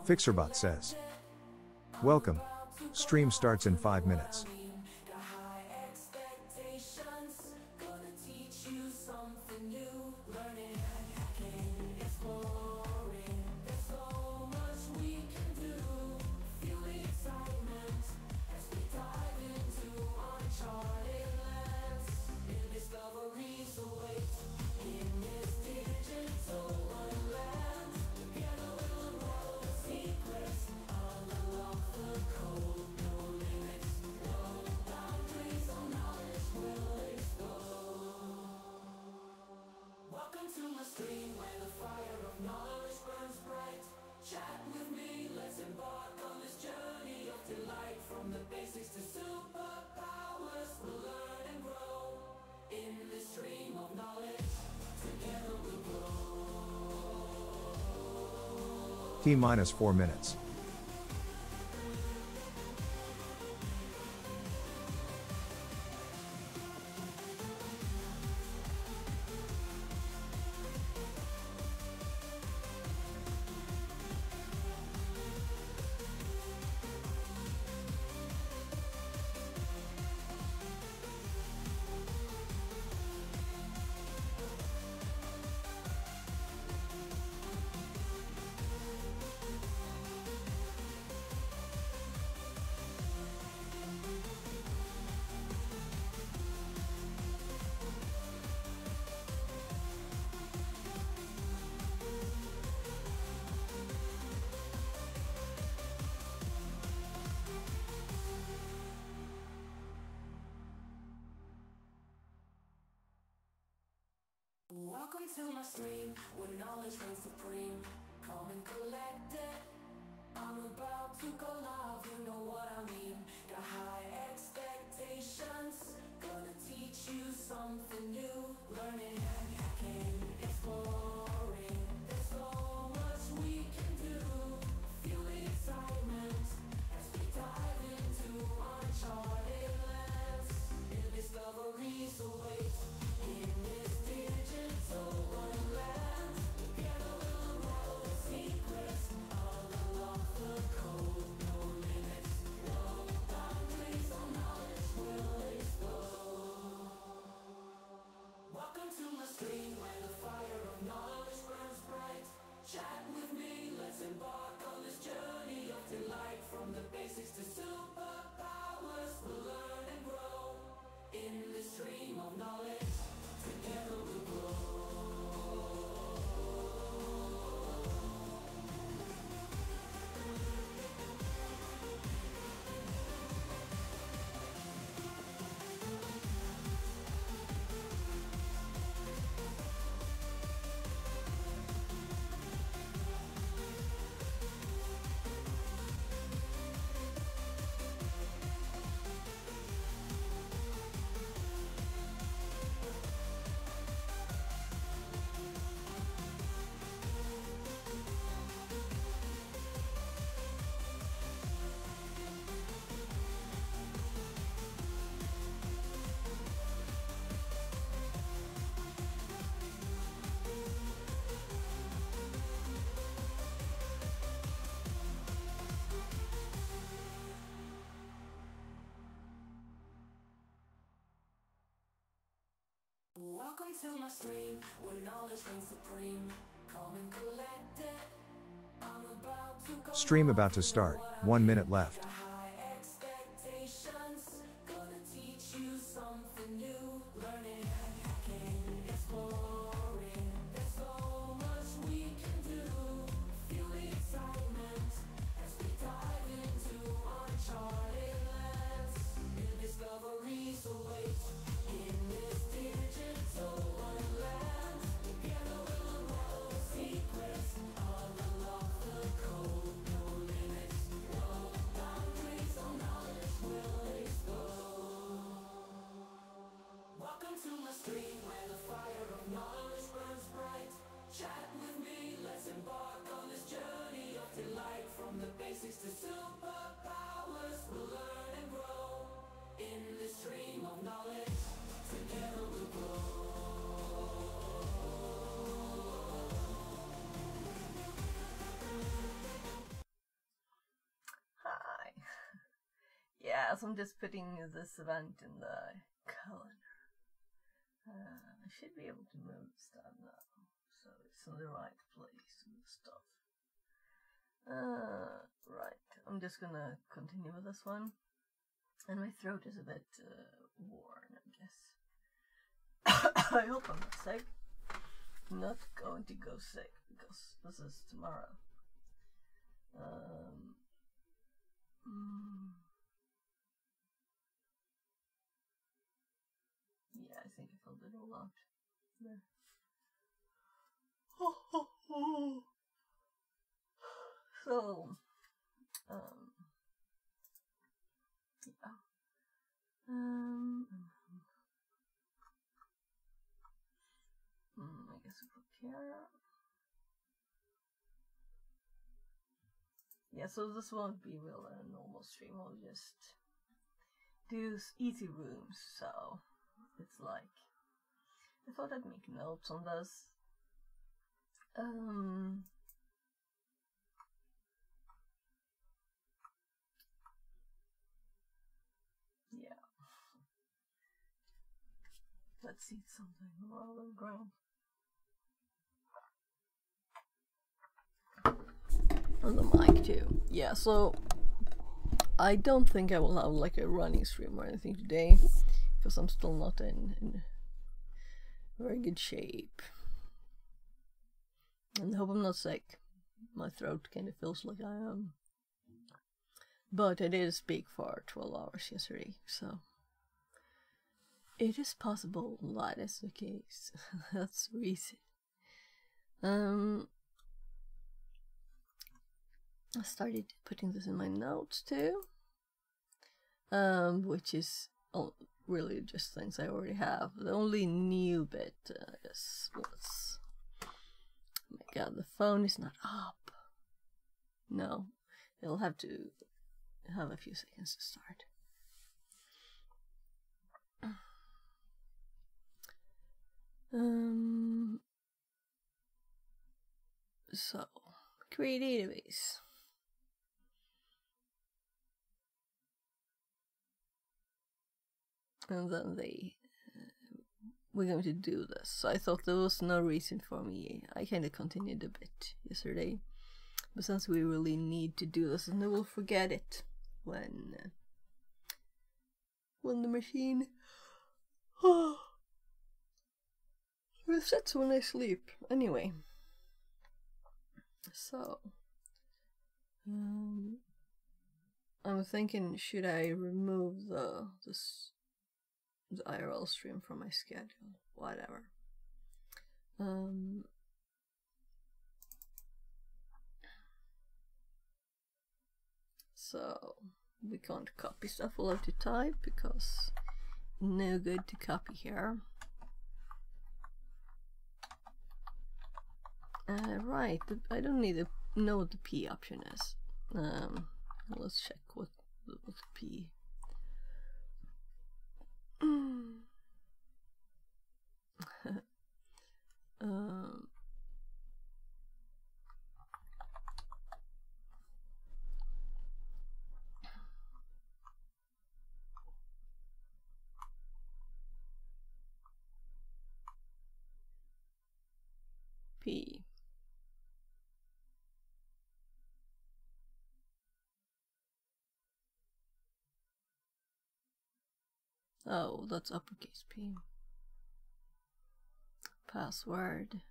Fixerbot says. Welcome. Stream starts in 5 minutes. T-4 minutes. Welcome to my stream, where knowledge reigns supreme. Calm and collected, I'm about to go live, you know what I mean. Got high expectations, gonna teach you something new. Learning and hacking, exploring, there's so much we can do. Feel the excitement as we dive into uncharted lands. New discoveries await in this digital wonderland. Together we'll unravel the secrets, all unlock the code. No limits, no boundaries, all knowledge will explode. Welcome to my stream, where the fire of knowledge burns bright. Chat with me, let's embark on this journey of delight. From the basics to superpowers, we'll learn and grow in this stream of knowledge. Together we'll grow. Welcome to my stream, where knowledge reigns supreme. Calm and collected, I'm about to go. Stream about to start, 1 minute left. High expectations, gonna teach you something new. Learning and hacking, exploring, there's so much we can do. Feel the excitement as we dive into uncharted lands. New discoveries await in this digital wonderland. Together we'll unravel the secrets, all unlock the code. No limits, no boundaries. so I'm just putting this event in the calendar. I should be able to move stuff now, so it's in the right place and stuff. Right, I'm just gonna continue with this one. And my throat is a bit worn, I guess. I hope I'm not sick. I'm not going to go sick because this is tomorrow. Yeah, I think I filled it all out. There. So, yeah. I guess we put here. Yeah, so this won't be real a normal stream. I'll just do easy rooms. So it's like I thought I'd make notes on this. Yeah. Let's see something more on ground. On the mic too. Yeah, so I don't think I will have like a running stream or anything today because I'm still not in very good shape. And I hope I'm not sick. My throat kind of feels like I am. But I did speak for 12 hours yesterday, so it is possible that is the case. That's the reason. I started putting this in my notes too, which is really just things I already have. The only new bit is what's... Oh my god, the phone is not up. No, it'll have to have a few seconds to start. So, create database. And then we're going to do this. So I thought there was no reason for me. I kind of continued a bit yesterday, but since we really need to do this, and we will forget it when the machine resets when I sleep. Anyway, so I'm thinking, should I remove the IRL stream from my schedule? Whatever. So we can't copy stuff. We'll have to type because no good to copy here. Right, I don't need to know what the P option is. Let's check what the P. P. Oh, that's uppercase P. Password.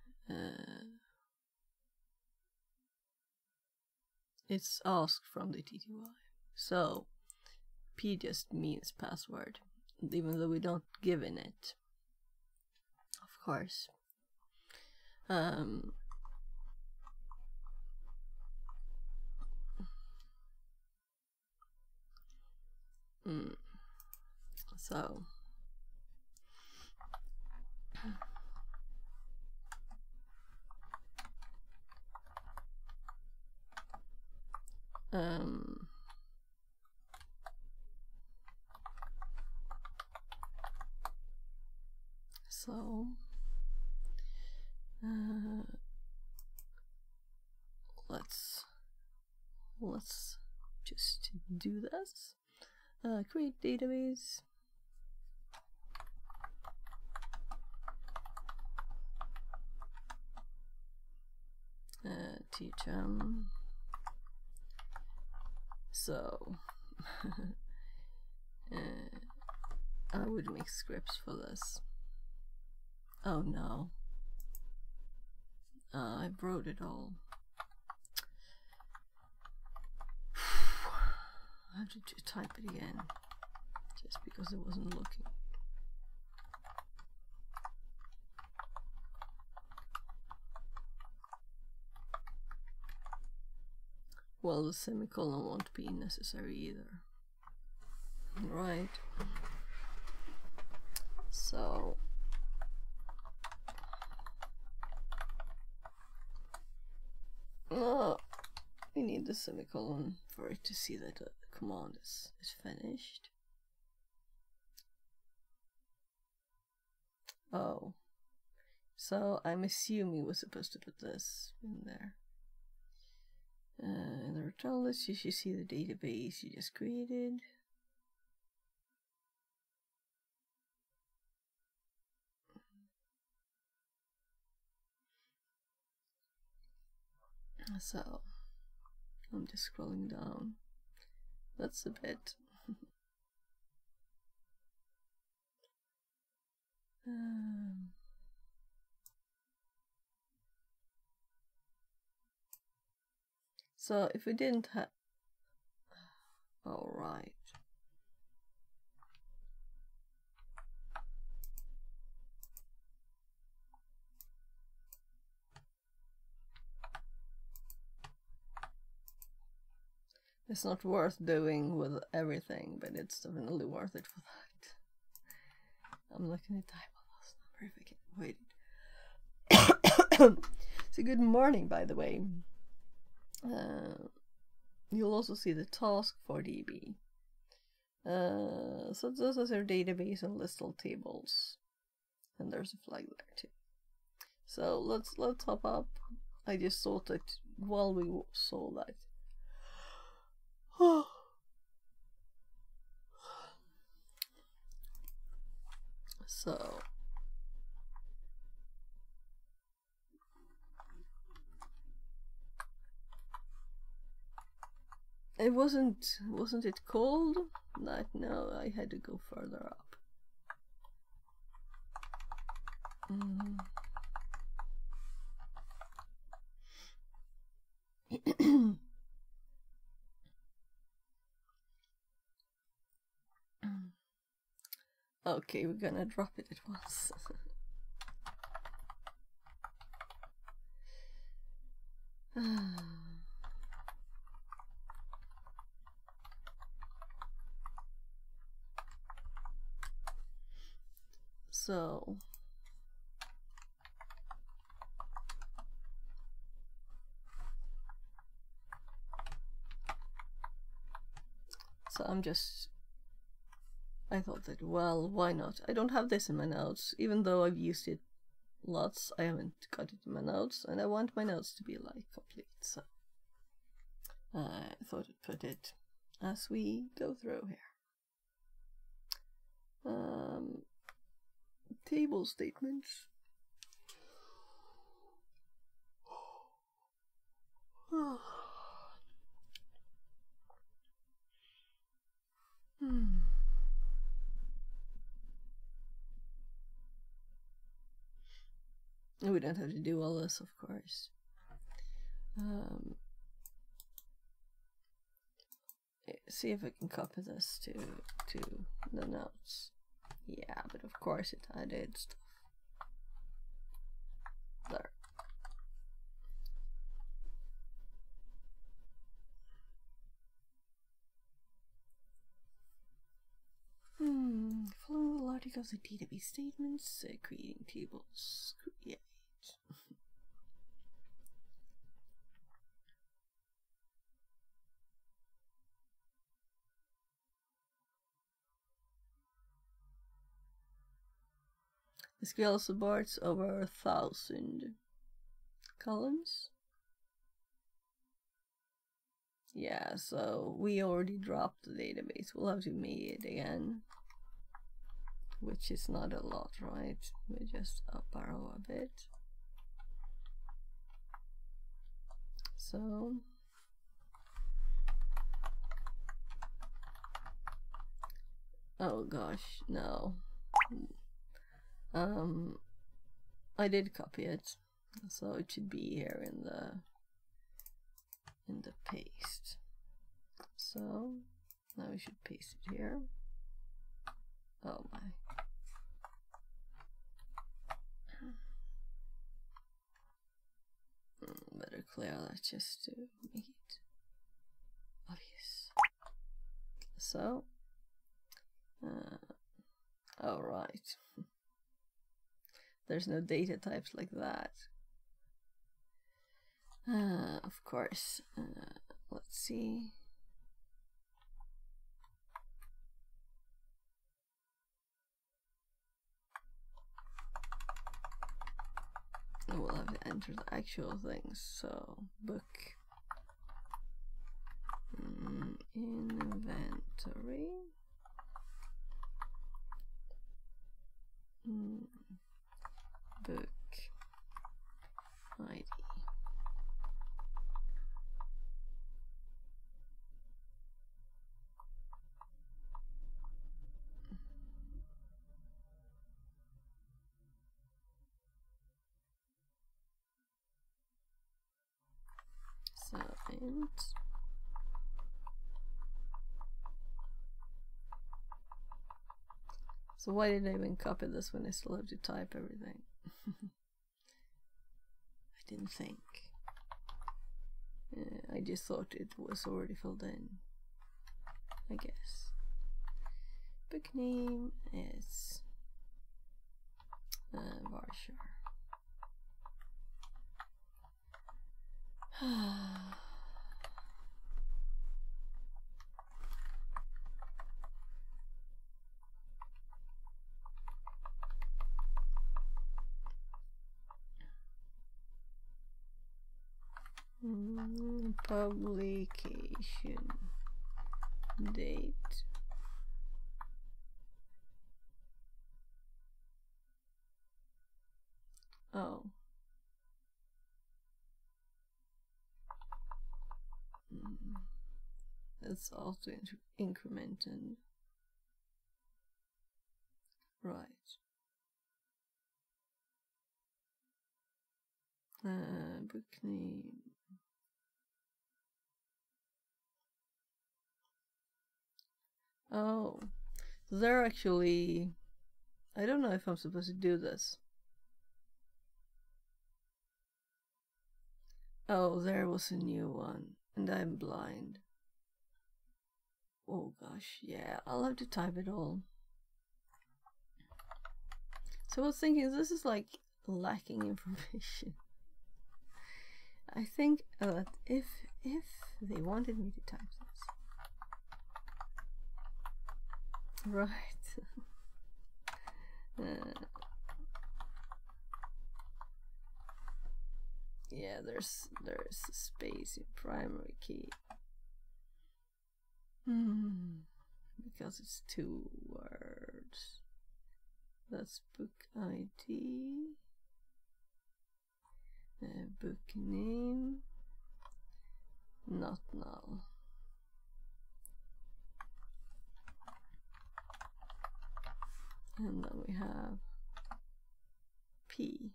It's asked from the TTY. So P just means password, even though we don't give in it. Of course. So let's just do this. Create database. THM. So I would make scripts for this. Oh no. I wrote it all. I have to type it again just because it wasn't looking. Well, the semicolon won't be necessary either. Right. So we need the semicolon for it to see that the command is finished. Oh, so I'm assuming we're supposed to put this in there. In the return list, you should see the database you just created. So I'm just scrolling down. That's a bit. So if we didn't have, all right. It's not worth doing with everything, but it's definitely worth it for that. I'm looking at type on those number if I can wait. So good morning, by the way. You'll also see the task for DB. So this is our database and list all tables, and there's a flag there too. So let's hop up. I just thought that while we saw that. So it wasn't it cold? No, I had to go further up. Okay, we're gonna drop it at once. So I thought that, well, why not? I don't have this in my notes, even though I've used it lots. I haven't got it in my notes, and I want my notes to be like complete, so I thought I'd put it as we go through here. Table statements. We don't have to do all this, of course. See if I can copy this to the notes. Yeah, but of course it added stuff. There. Following the logic of the database statements, creating tables, create. SQL supports over 1,000 columns. Yeah, so we already dropped the database. We'll have to make it again, which is not a lot, right? We just up arrow a bit. So oh gosh, no. I did copy it, so it should be here in the paste. So now we should paste it here. Oh my. Better clear that just to make it obvious. So, all right. There's no data types like that. Of course. Let's see. We'll have to enter the actual things. So book inventory. Book ID. So int so why did I even copy this when I still have to type everything? I didn't think. I just thought it was already filled in, I guess. Book name is Varsha. Publication date. Oh. It's also incremented. Right. Book name. Oh, they're actually, I don't know if I'm supposed to do this. Oh, there was a new one, and I'm blind. Oh gosh, yeah, I'll have to type it all. So I was thinking this is like lacking information. I think that if they wanted me to type this. Right. Yeah, there's a space in primary key. Because it's 2 words. That's book ID. Book name. Not null. And then we have P.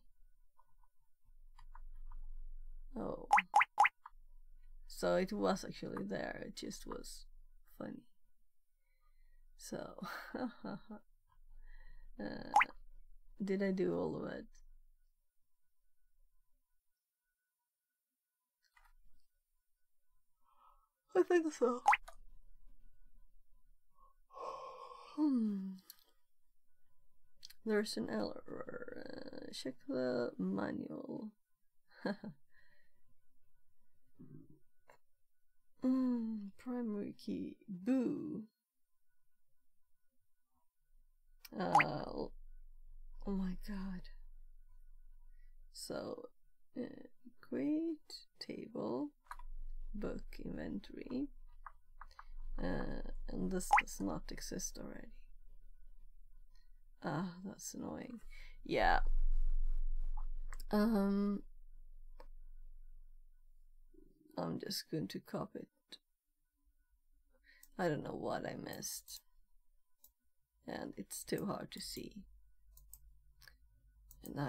Oh. So it was actually there, it just was funny. So, did I do all of it? I think so. There's an error. Check the manual. Primary key. Boo. Oh my god. So, create table book inventory, and this does not exist already. Ah, that's annoying. Yeah. I'm just going to copy it. I don't know what I missed, and it's too hard to see. And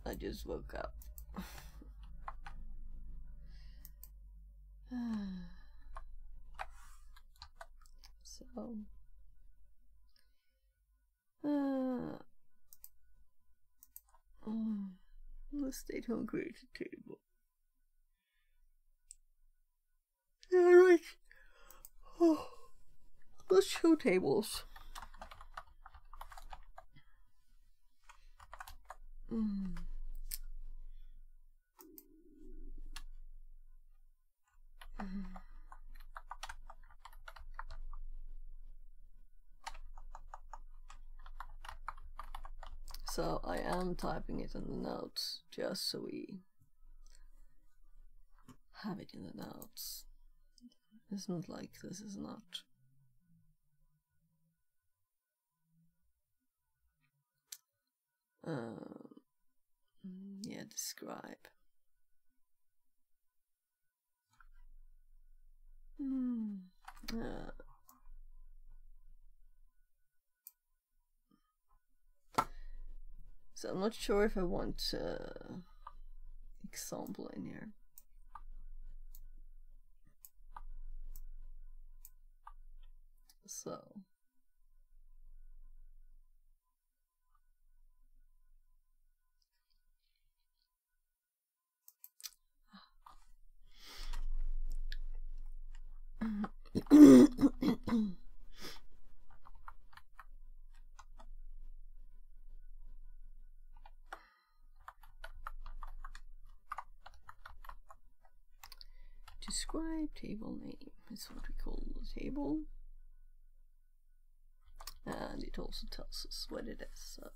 I just woke up. So let's stay at home create a table. Yeah, right. Oh, let's show tables. So I am typing it in the notes just so we have it in the notes. It's not like this is not. Yeah, describe. So I'm not sure if I want example in here. So describe table name is what we call the table, and it also tells us what it is. So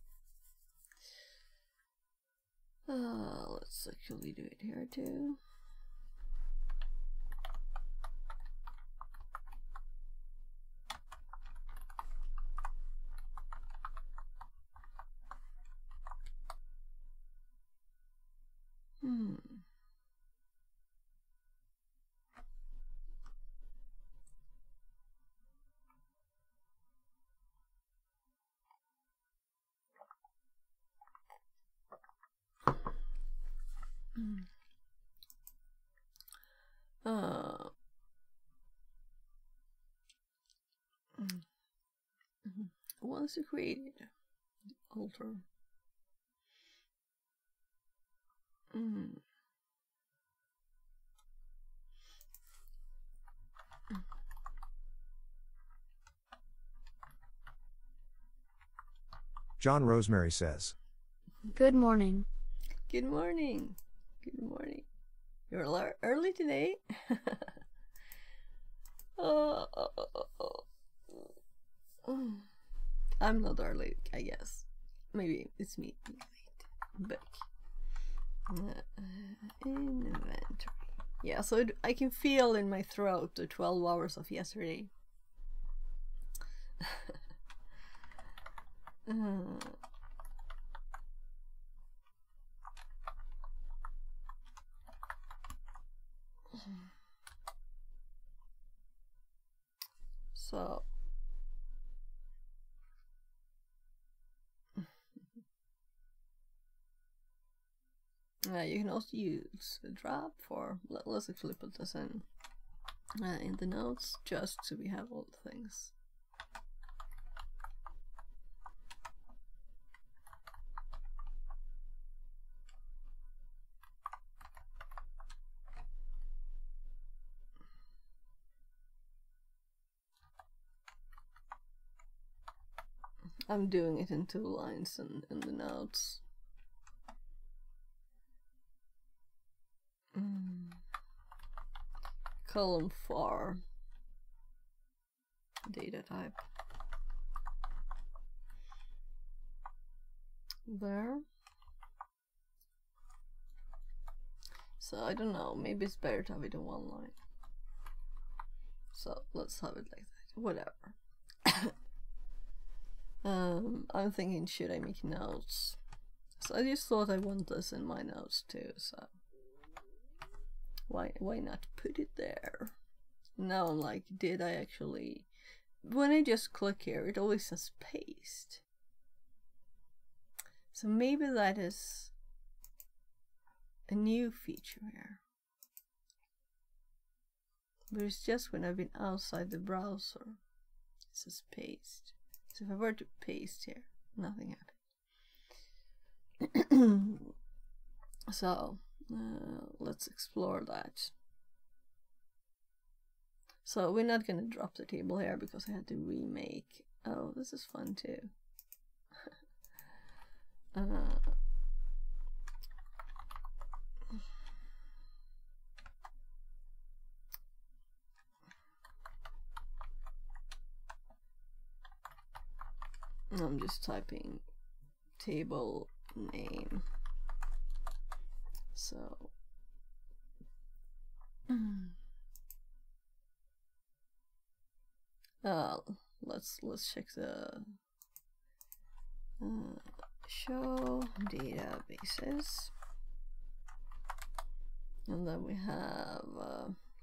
let's actually do it here too. Once you created alter. John Rosemary says, Good morning. Good morning. Good morning. You're early today. I'm not early, I guess. Maybe it's me. But inventory. Yeah, so I can feel in my throat the 12 hours of yesterday. So you can also use a drop for, let's actually put this in the notes just so we have all the things. I'm doing it in 2 lines in the notes. Column 4, data type. There. So I don't know, maybe it's better to have it in one line. So let's have it like that. Whatever. I'm thinking, should I make notes? So I just thought I want this in my notes too, so why not put it there? Now I'm like, did I actually... When I just click here, it always says paste. So maybe that is a new feature here. But it's just when I've been outside the browser, it says paste. So if I were to paste here, nothing happened. So let's explore that. So we're not gonna drop the table here because I had to remake. Oh, this is fun too. I'm just typing table name. So let's check the show databases, and then we have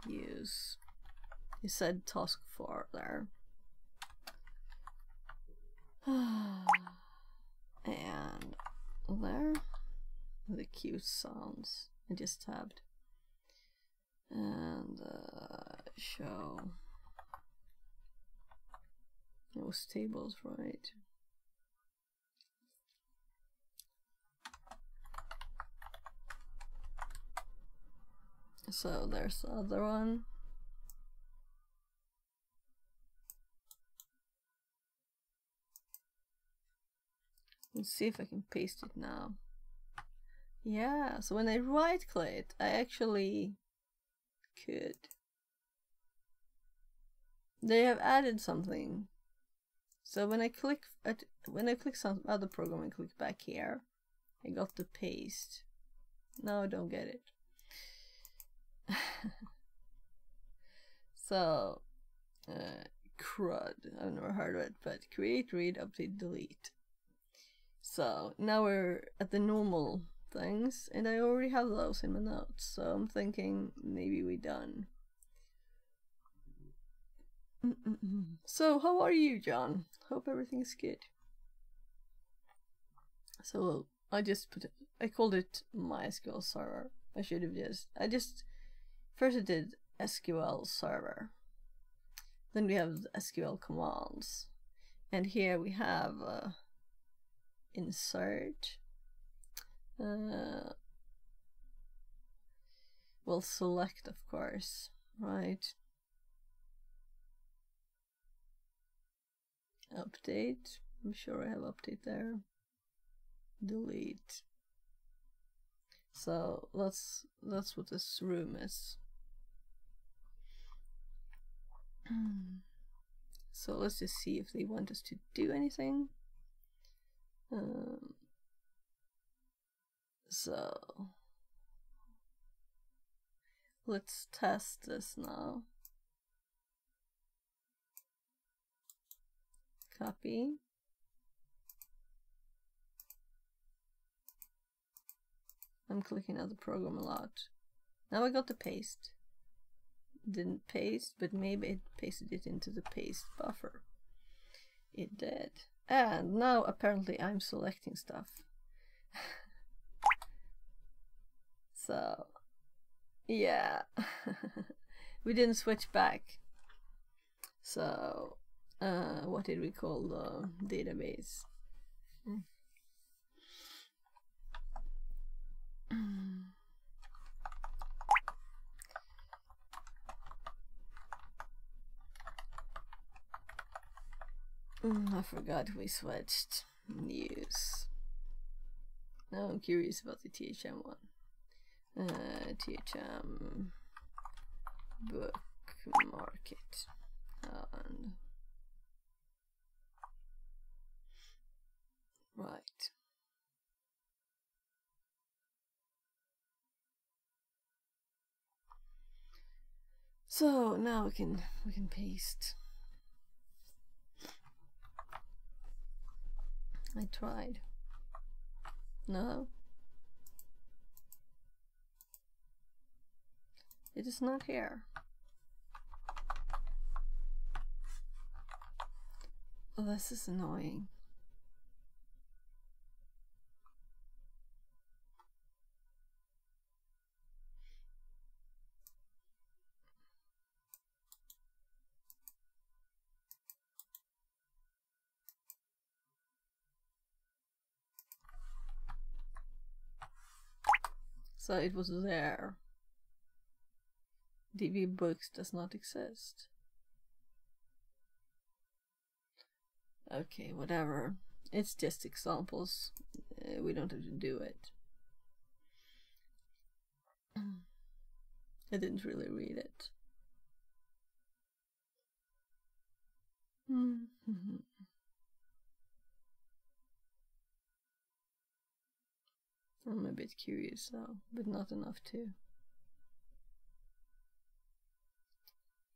use. You said task 4 there. And there, the cute sounds I just tabbed, and show. It was tables, right? So there's the other one. Let's see if I can paste it now. Yeah, so when I right click, I actually could. They have added something. So when I click some other program and click back here, I got the paste. No, I don't get it. So CRUD, I've never heard of it, but create, read, update, delete. So now we're at the normal things, and I already have those in my notes, so I'm thinking maybe we're done. So how are you, John? Hope everything's good. So I called it MySQL server. First I did SQL server, then we have the SQL commands, and here we have insert. We'll select, of course, right? Update. I'm sure I have update there. Delete. So that's what this room is. So let's just see if they want us to do anything. So let's test this now. Copy. I'm clicking out the program a lot. Now I got the paste. Didn't paste, but maybe it pasted it into the paste buffer. It did. And now apparently I'm selecting stuff. So yeah. We didn't switch back. So what did we call the database? I forgot we switched. News. Now I'm curious about the THM one. THM book market. And right. So now we can paste. I tried. No. It is not here. Oh, this is annoying. So it was there. DB Books does not exist. Okay, whatever. It's just examples. We don't have to do it. I didn't really read it. I'm a bit curious though, but not enough to.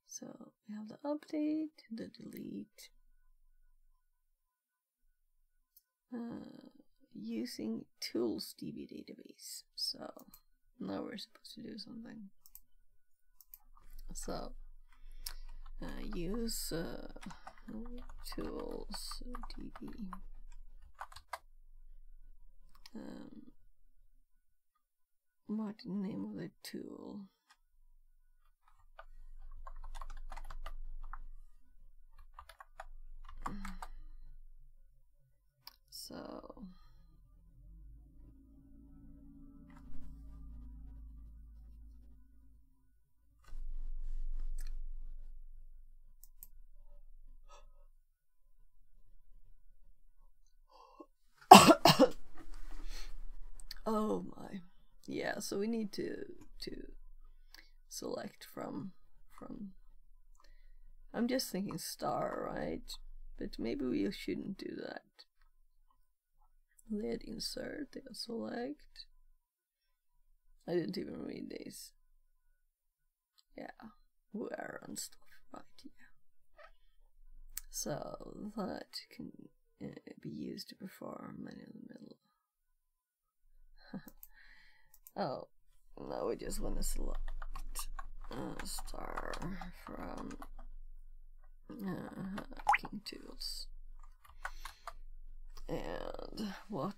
So we have the update, the delete. Using tools DB database. So now we're supposed to do something. So use tools DB. What name of the tool? So oh my, yeah. So we need to select from. I'm just thinking star, right? But maybe we shouldn't do that. Let insert, select. I didn't even read these. Yeah, where and stuff, right? Yeah. So that can be used to perform many in the middle. Oh, now we just want to select star from King Tools. And what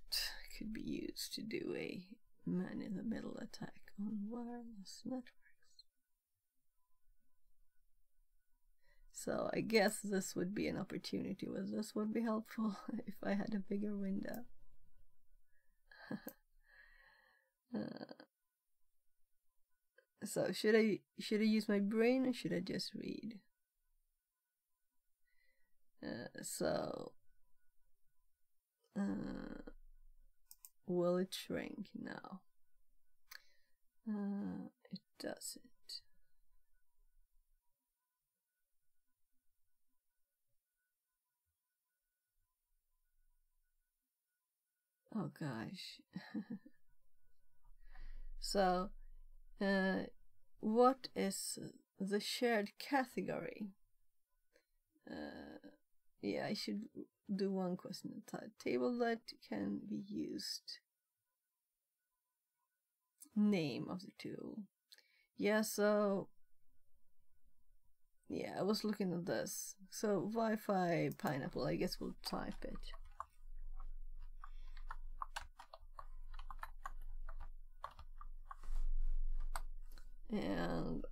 could be used to do a man-in-the-middle attack on wireless networks? So I guess this would be an opportunity. This would be helpful if I had a bigger window. So should I use my brain or should I just read? Will it shrink? No. It doesn't. Oh gosh. So, what is the shared category? Yeah, I should do one question at a time. Table that can be used. Name of the tool. Yeah, so yeah, I was looking at this. So Wi-Fi pineapple, I guess we'll type it. And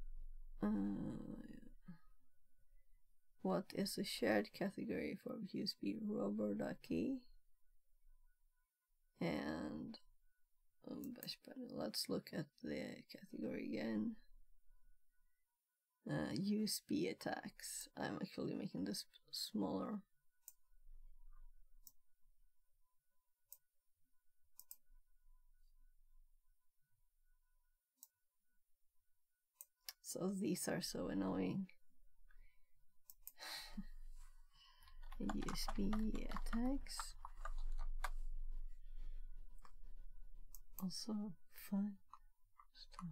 what is a shared category for USB rubber.key? And let's look at the category again. USB attacks. I'm actually making this smaller. So these are so annoying. USB attacks. Also fun stuff.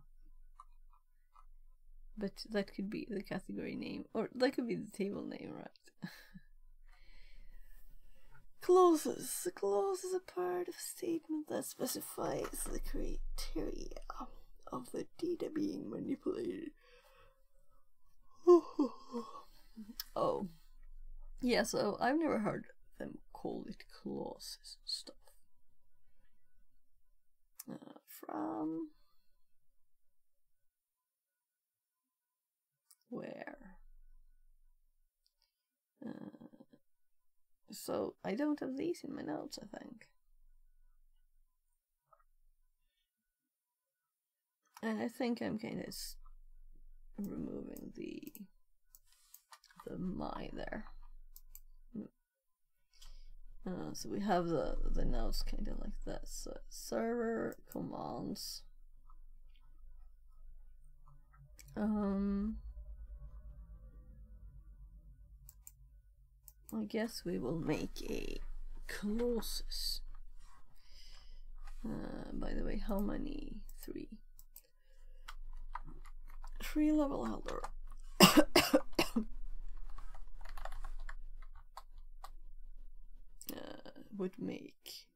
But that could be the category name, or that could be the table name, right? Clauses. A clause is a part of a statement that specifies the criteria of the data being manipulated. Oh. Yeah, so I've never heard them call it clauses and stuff. From where? So I don't have these in my notes, I think. And I think I'm kind of removing the my there. So we have the notes kind of like this. Server commands. I guess we will make a clauses. By the way, how many? 3. 3 level header. Would make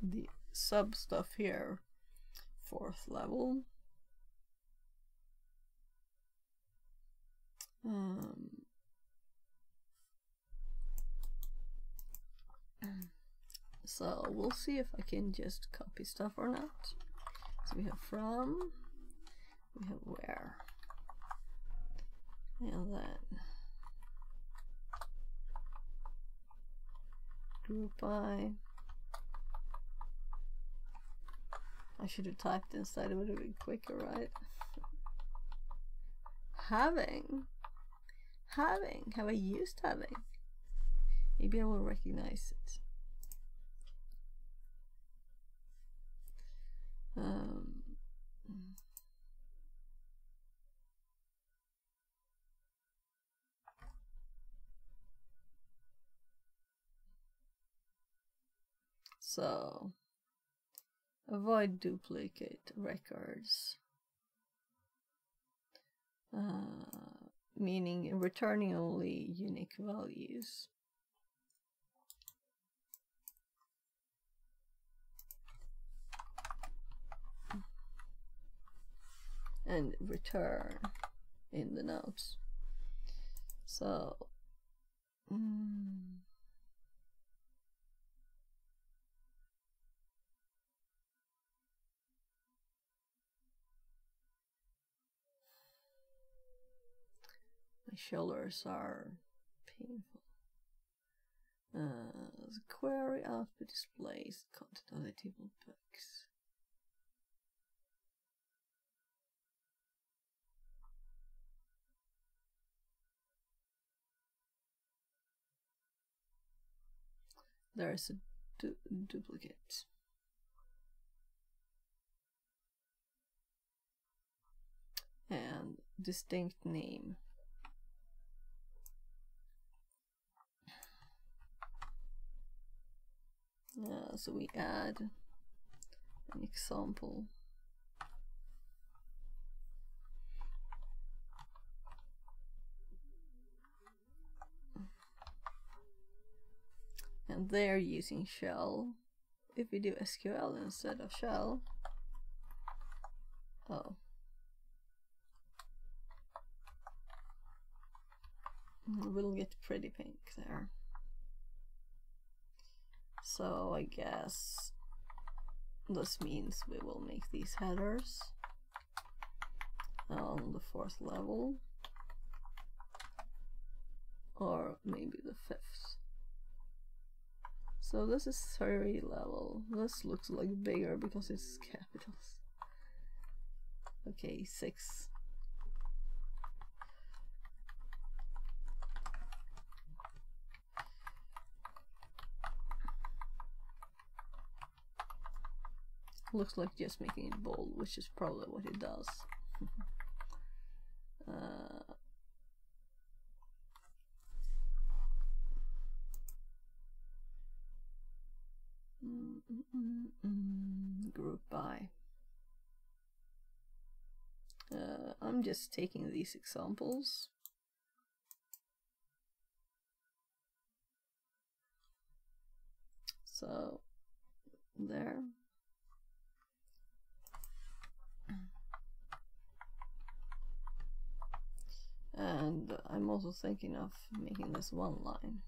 the sub stuff here 4th level. So we'll see if I can just copy stuff or not. So we have from, we have where, and then group by. I should have typed inside, it would have been quicker, right? Having. Have I used having? Maybe I will recognize it. So avoid duplicate records, meaning returning only unique values. And return in the notes. So my shoulders are painful. The query output displays content of the table books. There is a duplicate. And distinct name. So we add an example. And they're using shell. If we do SQL instead of shell, oh, we'll get pretty pink there. So I guess this means we will make these headers on the 4th level, or maybe the 5th. So this is 3 level. This looks like bigger because it's capitals. Okay, 6. Looks like just making it bold, which is probably what it does. Group by. I'm just taking these examples. So there. And I'm also thinking of making this one line.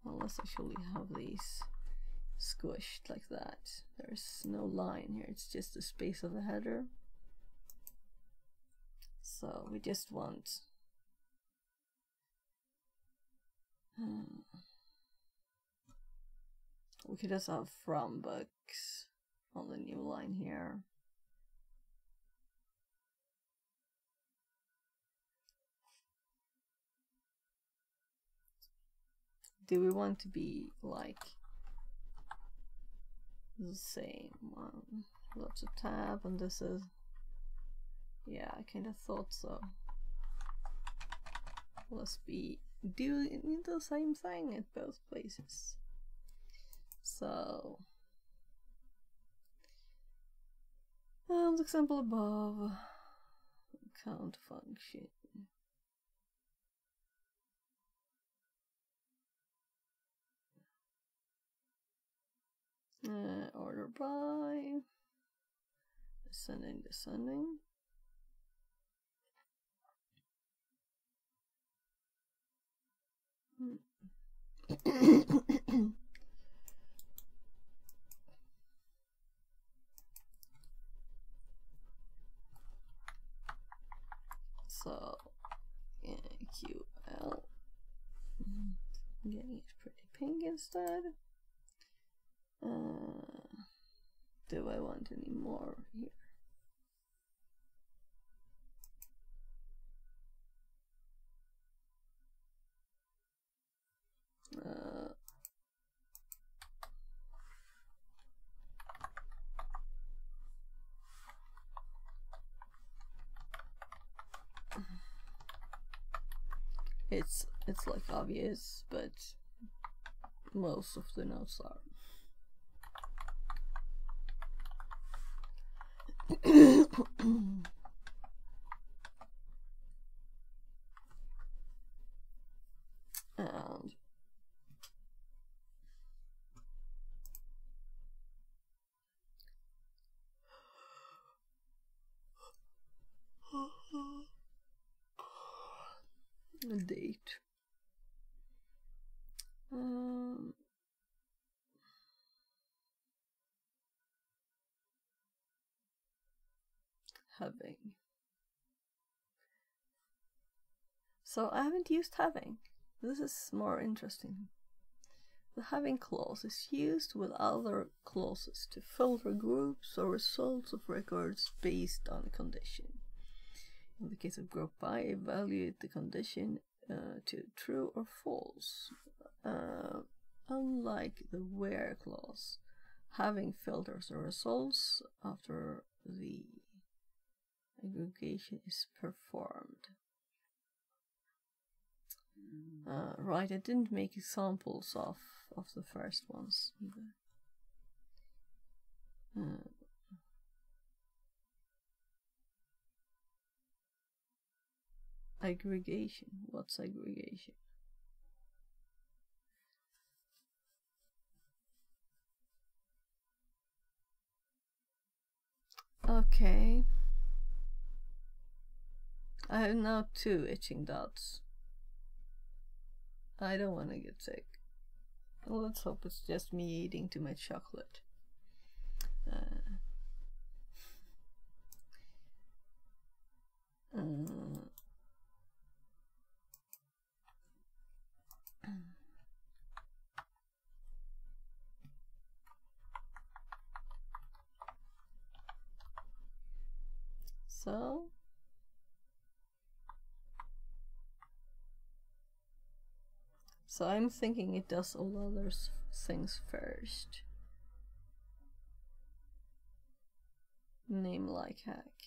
Well, let's actually have these squished like that. There's no line here, it's just the space of the header. So we just want we could just have from books on the new line here. Do we want to be like the same one? Lots of tab, and this is, yeah, I kind of thought so. Let's be doing the same thing at both places. So, and example above, count function. Order by, descending. So, QL, I'm getting it pretty pink instead. Do I want any more here? It's like obvious, but most of the notes are. And date. Having. So I haven't used having. This is more interesting. The having clause is used with other clauses to filter groups or results of records based on a condition. In the case of group by, evaluate the condition to true or false. Unlike the where clause, having filters the results after the aggregation is performed. Right, I didn't make examples of the first ones either. Aggregation. What's aggregation? Okay. I have now 2 itching dots. I don't want to get sick. Well, let's hope it's just me eating too much chocolate. So I'm thinking it does all other things first. Name like hack.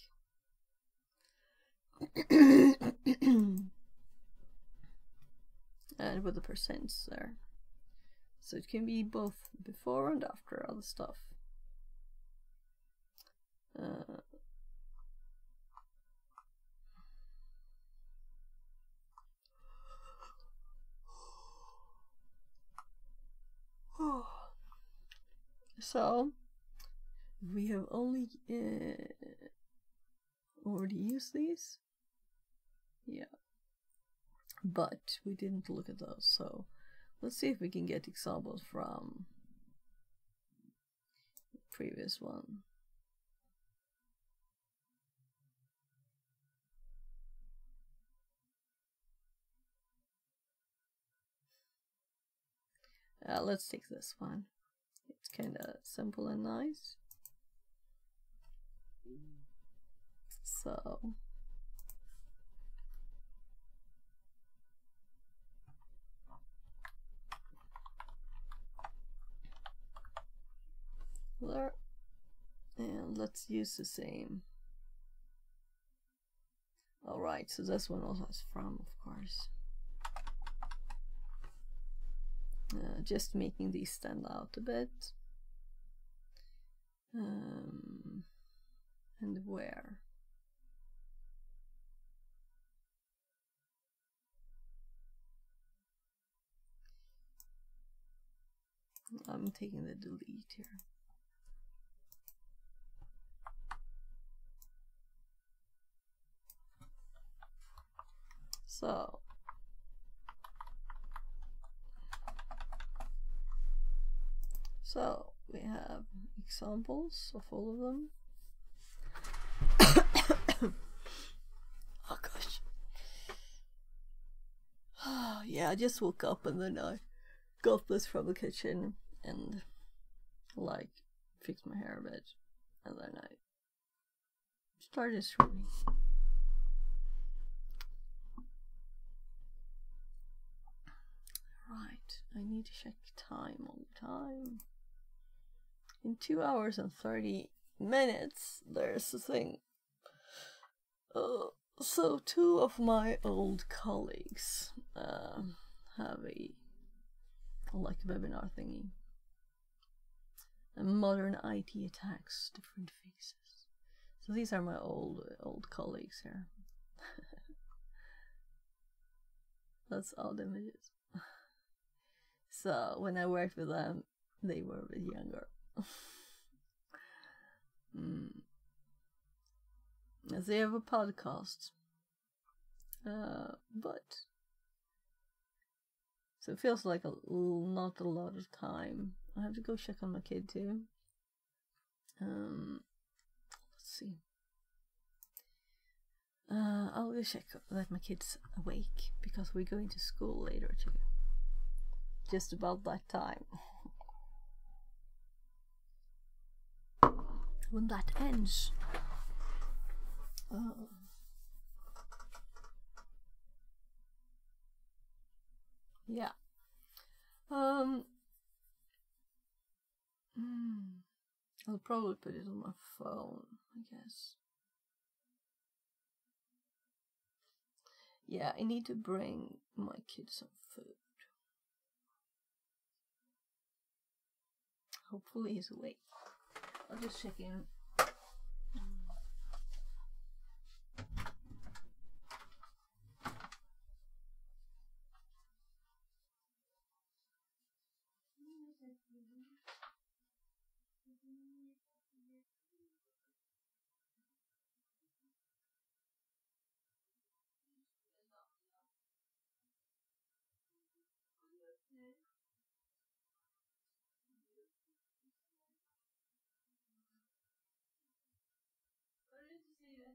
And with the percents there. So it can be both before and after other stuff. So we have only already used these, yeah, but we didn't look at those, so let's see if we can get examples from the previous one. Let's take this one. It's kind of simple and nice. So there, and let's use the same. Alright, so this one also has from, of course. Just making these stand out a bit. And where? I'm taking the delete here. So we have examples of all of them. Oh gosh. Yeah, I just woke up and then I got this from the kitchen and like fixed my hair a bit, and then I started streaming. Right, I need to check time all the time. In 2 hours and 30 minutes, there's a thing. So 2 of my old colleagues have a webinar thingy. Modern IT attacks, different faces. So these are my old colleagues here. That's odd images. So when I worked with them, they were a bit younger. As they have a podcast, but so it feels like not a lot of time. I have to go check on my kid too. Let's see. I'll go check that my kid's awake because we're going to school later too. Just about that time. When that ends. Yeah. I'll probably put it on my phone, I guess. Yeah, I need to bring my kid some food. Hopefully he's awake. I'll just check in.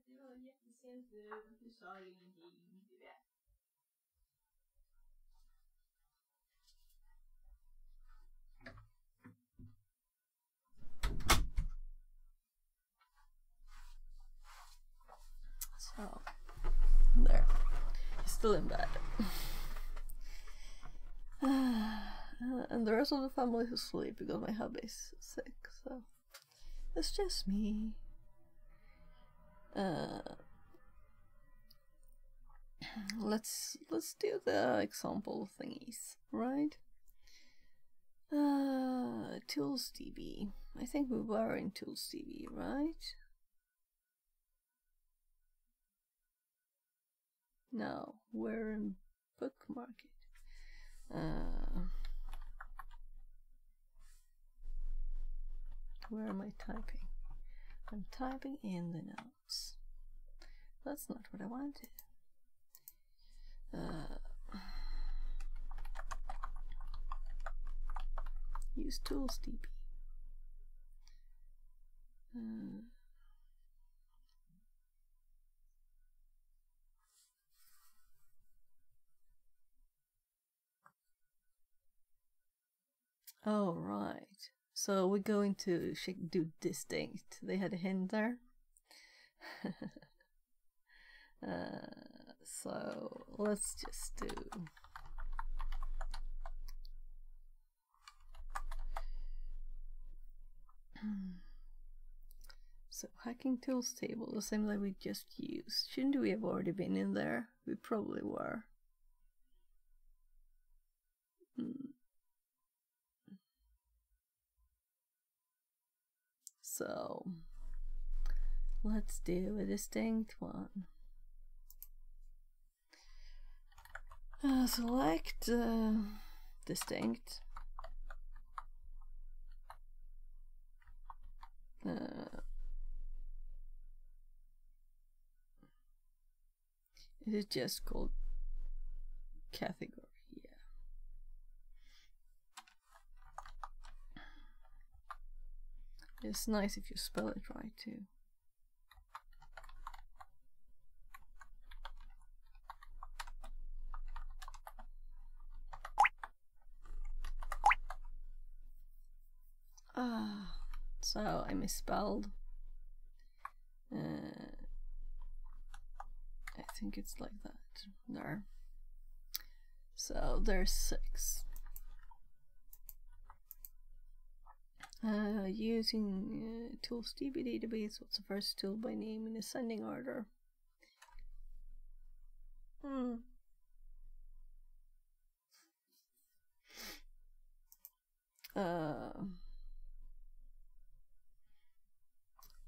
Det var jättesent du sa ingenting, du vet. So, there. He's still in bed. And the rest of the family is asleep because my hubby's sick, so it's just me. Let's do the example thingies, right? ToolsDB. I think we were in ToolsDB, right? No, we're in bookmark it. Where am I typing? I'm typing in the notes. That's not what I wanted. Use tools DB. Oh, right. So we're going to do distinct. They had a hint there. So let's just do so hacking tools table, the same like we just used. Shouldn't we have already been in there? We probably were. So let's do a distinct one. Select distinct. It is just called category. Yeah. It's nice if you spell it right too. So I misspelled. I think it's like that there. So there's 6. Using tools DB database. What's the first tool by name in ascending order?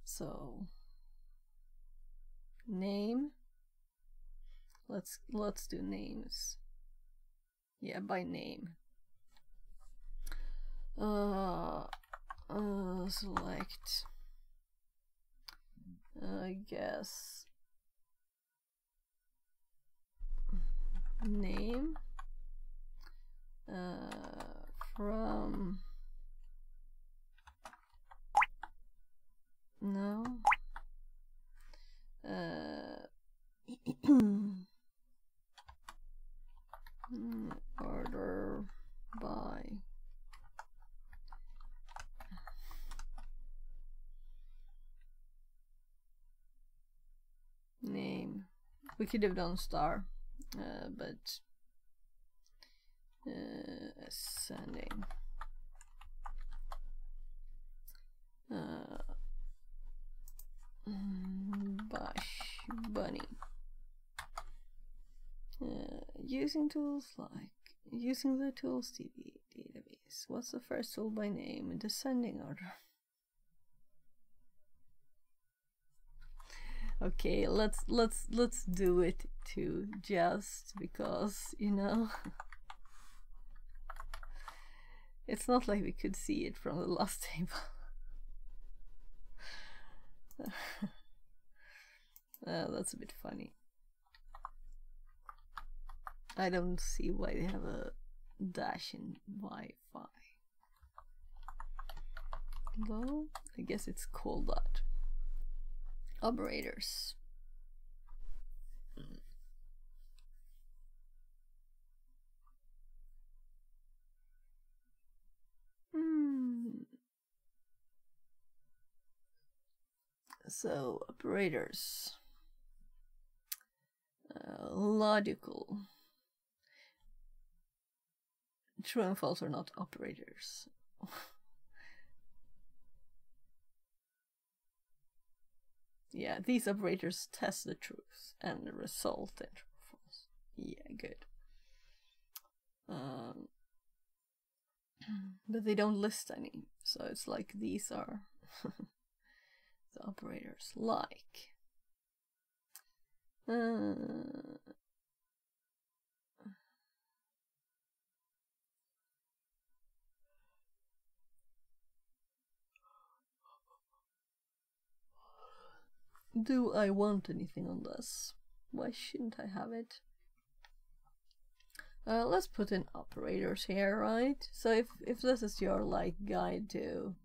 So name. Let's do names. Yeah, by name. Select. I guess name. From. No. Order by name. We could have done star, but ascending. Bash bunny. Using tools like using the tools DB database. What's the first tool by name in descending order? Okay, let's do it too, just because, you know. It's not like we could see it from the last table. That's a bit funny. I don't see why they have a dash in Wi-Fi. Though, I guess it's called that. Operators. So, operators. Logical. True and false are not operators. Yeah, these operators test the truth and the result in true or false. Yeah, good. But they don't list any, so it's like these are the operators. Like do I want anything on this? Why shouldn't I have it? Let's put in operators here, right? So if this is your like guide to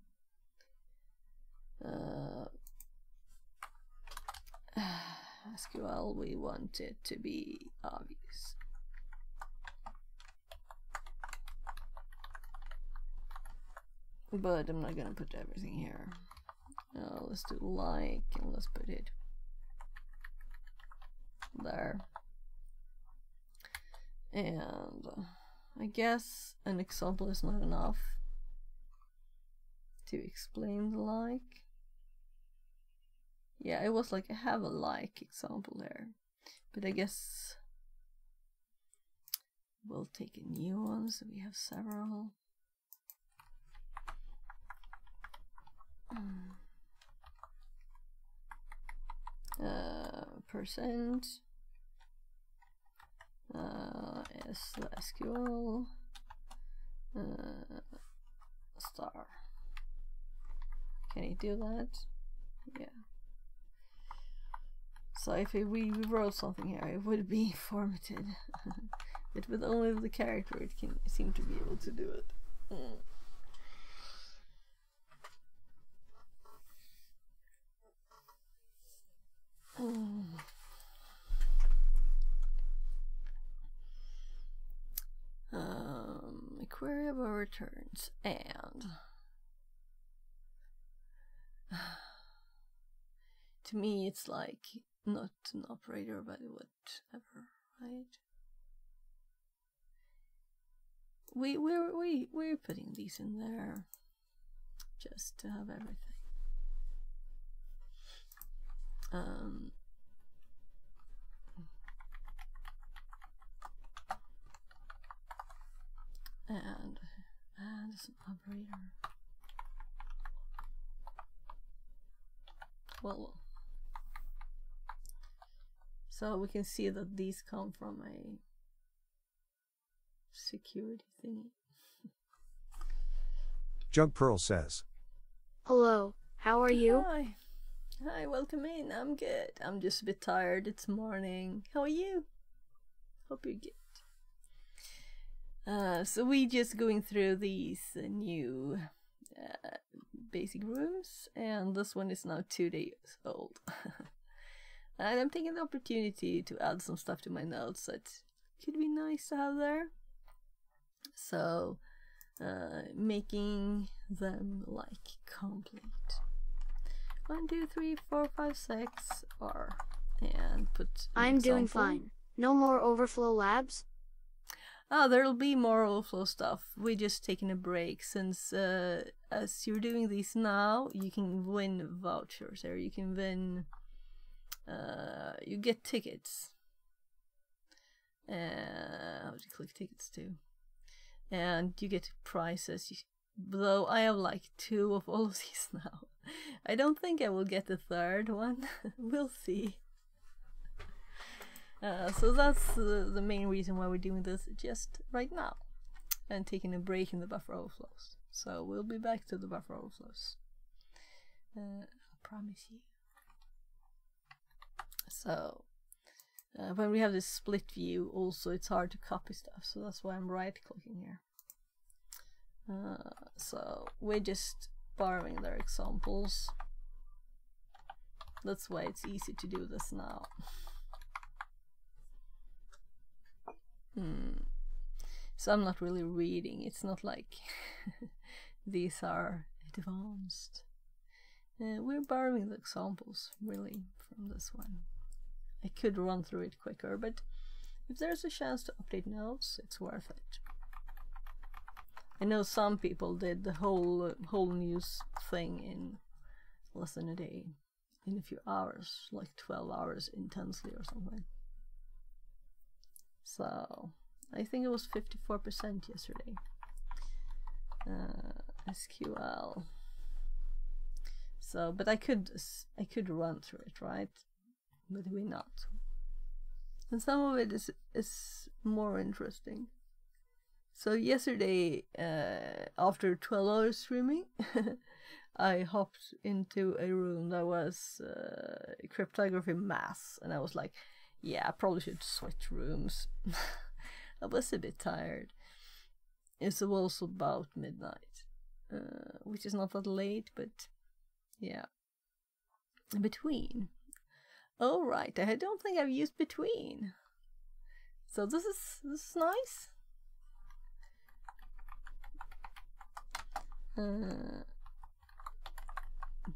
SQL, we want it to be obvious. But I'm not gonna put everything here. Let's do like, and let's put it there. And I guess an example is not enough to explain the like. Yeah, it was like I have a like example there, but I guess we'll take a new one, so we have several. Percent is the SQL star. Can you do that? Yeah. So if we wrote something here, it would be formatted. But with only the character, it can seem to be able to do it. A query about returns, and to me it's like not an operator, but whatever, right? We're putting these in there just to have everything. And as an operator, well, so we can see that these come from a security thingy. Jug Pearl says, Hello, how are you? Hi, welcome in. I'm good. I'm just a bit tired. It's morning. How are you? Hope you're good. So we just going through these new basic rooms, and this one is now 2 days old. And I'm taking the opportunity to add some stuff to my notes that could be nice to have there. So making them like complete. 1, 2, 3, 4, 5, 6 are, and put I'm doing fine. No more overflow labs? There'll be more overflow stuff. We're just taking a break since as you're doing these now, you can win vouchers, or you can win, you get tickets. How do you click tickets to? And you get prizes. Though I have like 2 of all of these now. I don't think I will get the 3rd one. We'll see. So that's the main reason why we're doing this just right now, and taking a break in the buffer overflows. So we'll be back to the buffer overflows. I promise you. So when we have this split view, also it's hard to copy stuff. So that's why I'm right-clicking here. So we're just borrowing their examples. That's why it's easy to do this now. So I'm not really reading. It's not like these are advanced. We're borrowing the examples really from this one. I could run through it quicker, but if there's a chance to update notes, it's worth it. I know some people did the whole news thing in less than a day, in a few hours, like 12 hours intensely or something. So I think it was 54% yesterday. SQL. So, but I could run through it, right? But we're not. And some of it is more interesting. So yesterday, after 12 hours streaming, I hopped into a room that was cryptography math, and I was like, yeah, I probably should switch rooms. I was a bit tired. It's also about midnight, which is not that late, but yeah. Between. Oh right, I don't think I've used between. So this is nice.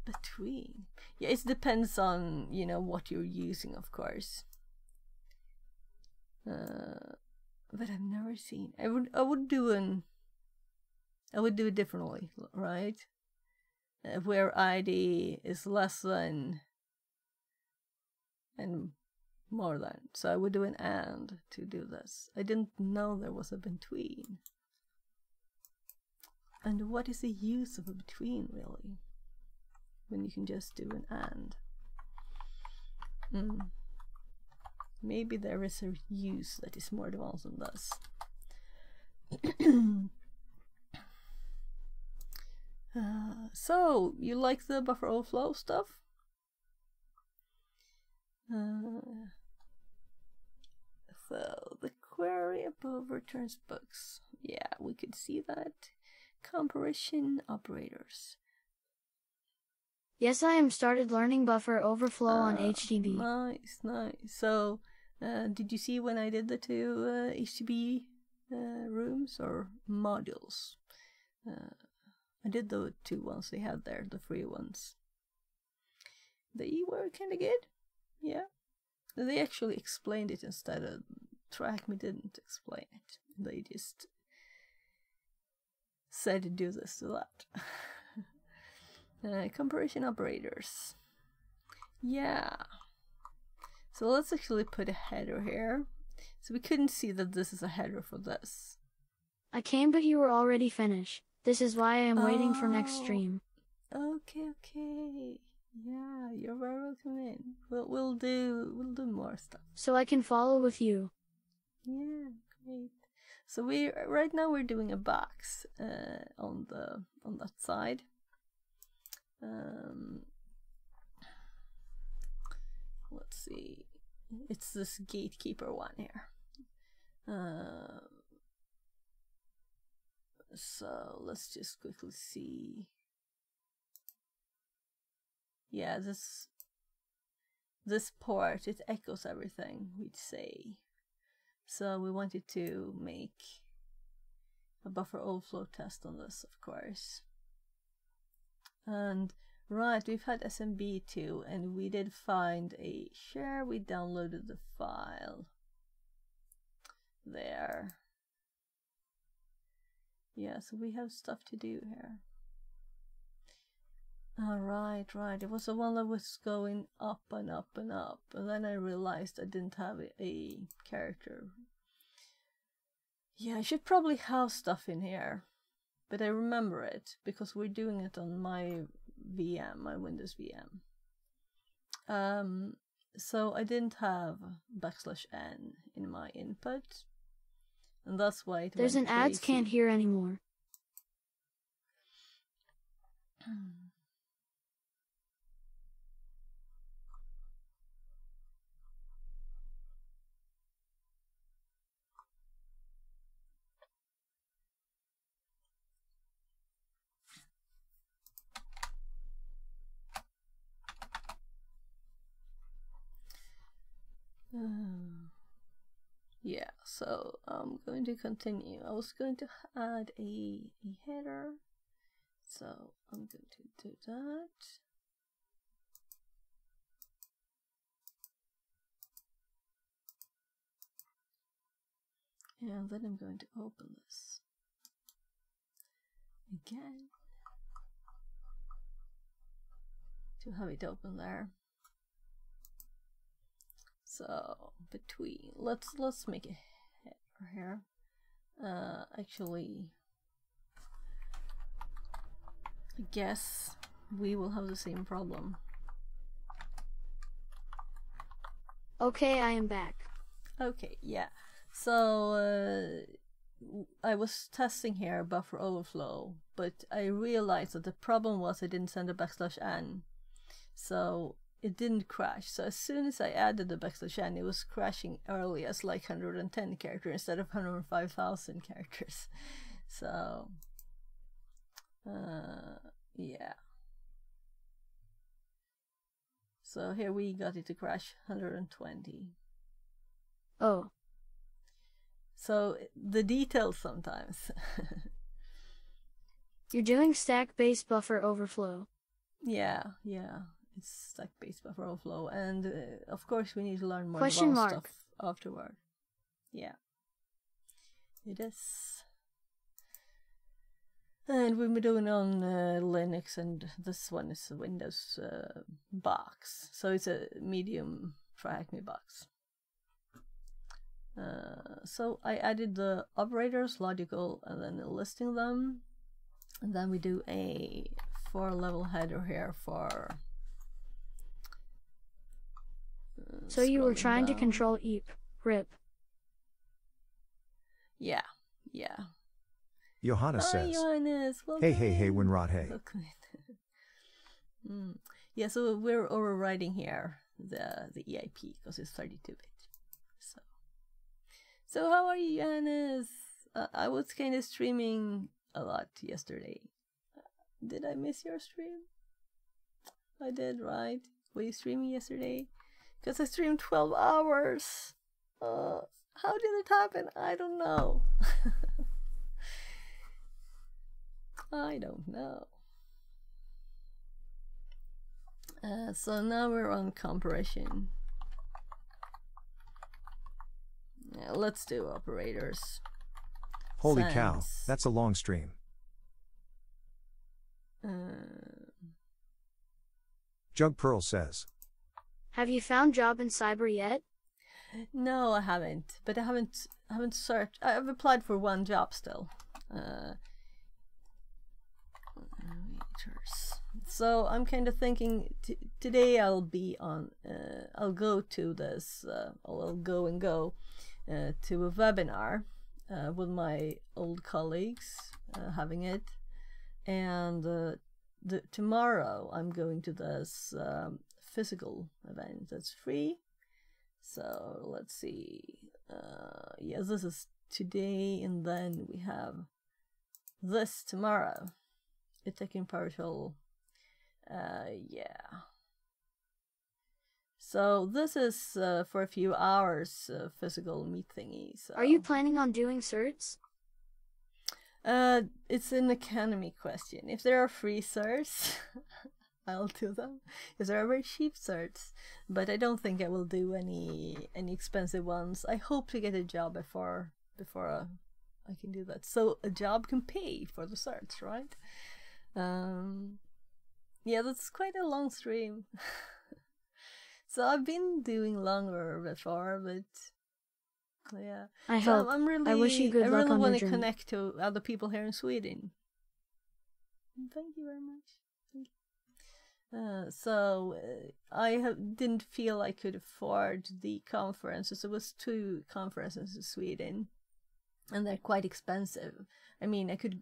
Between. Yeah, it depends on, you know, what you're using, of course. But I've never seen. I would do it differently, right? Where ID is less than and more than. So I would do an and to do this. I didn't know there was a between. And what is the use of a between, really? When you can just do an and. Maybe there is a use that is more advanced than this. So, you like the buffer overflow stuff? So, the query above returns books. Yeah, we could see that. Comparison operators. Yes, I am started learning buffer overflow on HTTP. Nice, nice. So, did you see when I did the two HTTP rooms or modules? I did the two ones they had there, the free ones. They were kind of good, yeah. They actually explained it instead of TryHackMe didn't explain it. They just said to do this to that. Comparison operators. Yeah. So let's actually put a header here. So we couldn't see that this is a header for this. I came, but you were already finished. This is why I am waiting for next stream. Okay, okay. Yeah, you're very welcome in. We'll do more stuff. So I can follow with you. Yeah, great. So right now we're doing a box on that side. Let's see. It's this gatekeeper one here. So let's just quickly see. Yeah, this port, it echoes everything we'd say. So we wanted to make a buffer overflow test on this, of course. And right, we've had SMB too, and we did find a share. We downloaded the file there. Yeah, so we have stuff to do here. Right. It was the one that was going up and up and up, and then I realized I didn't have a character. Yeah, I should probably have stuff in here, but I remember it because we're doing it on my VM, my Windows VM. So I didn't have \n in my input, and that's why it There's an went ads crazy. can't hear anymore. Yeah, so I'm going to continue. I was going to add a header, so I'm going to do that. And then I'm going to open this again to have it open there. So between, let's make a header here. Actually, I guess we will have the same problem. Okay, I am back. Okay, yeah. So I was testing here buffer overflow, but I realized that the problem was I didn't send a \n, so it didn't crash. So as soon as I added the \n, it was crashing early as like 110 characters instead of 105,000 characters. So yeah. So here we got it to crash 120. Oh. So the details sometimes. You're doing stack-based buffer overflow. Yeah, it's stack-based buffer overflow, and of course we need to learn more Question advanced mark. stuff afterward. Yeah, it is. And we've been doing on Linux, and this one is a Windows box, so it's a medium TryHackMe box. So I added the operators, logical, and then listing them, and then we do a 4-level header here for. So you were scrolling trying to down. control EAP. RIP. Yeah. Johanna Hi, says, Johannes. hey, Winrod, hey. Welcome in. Yeah, so we're overriding here the EIP because it's 32-bit. So how are you, Johannes? I was kind of streaming a lot yesterday. Did I miss your stream? I did, right? Were you streaming yesterday? Because I streamed 12 hours. How did it happen? I don't know. I don't know. So now we're on compression. Yeah, let's do operators. Holy cow, Sense. that's a long stream. Jug Pearl says, Have you found job in cyber yet? No, I haven't. But I haven't searched. I've applied for one job still. So I'm kind of thinking today I'll be on. I'll go to this. I'll go to a webinar with my old colleagues having it, and tomorrow I'm going to this physical event that's free. So let's see. Yes, this is today, and then we have this tomorrow. It's taking partial. Yeah. So this is for a few hours physical meet thingy. So. Are you planning on doing certs? It's an economy question. If there are free certs, I'll do them. If there are very cheap certs, but I don't think I will do any expensive ones. I hope to get a job before I can do that. So a job can pay for the certs, right? Yeah, that's quite a long stream. So I've been doing longer before, but yeah. I So hope. I wish you good I luck really on your want to journey. connect to other people here in Sweden. Thank you very much. Thank you. So I didn't feel I could afford the conferences. There was 2 conferences in Sweden, and they're quite expensive. I mean, I could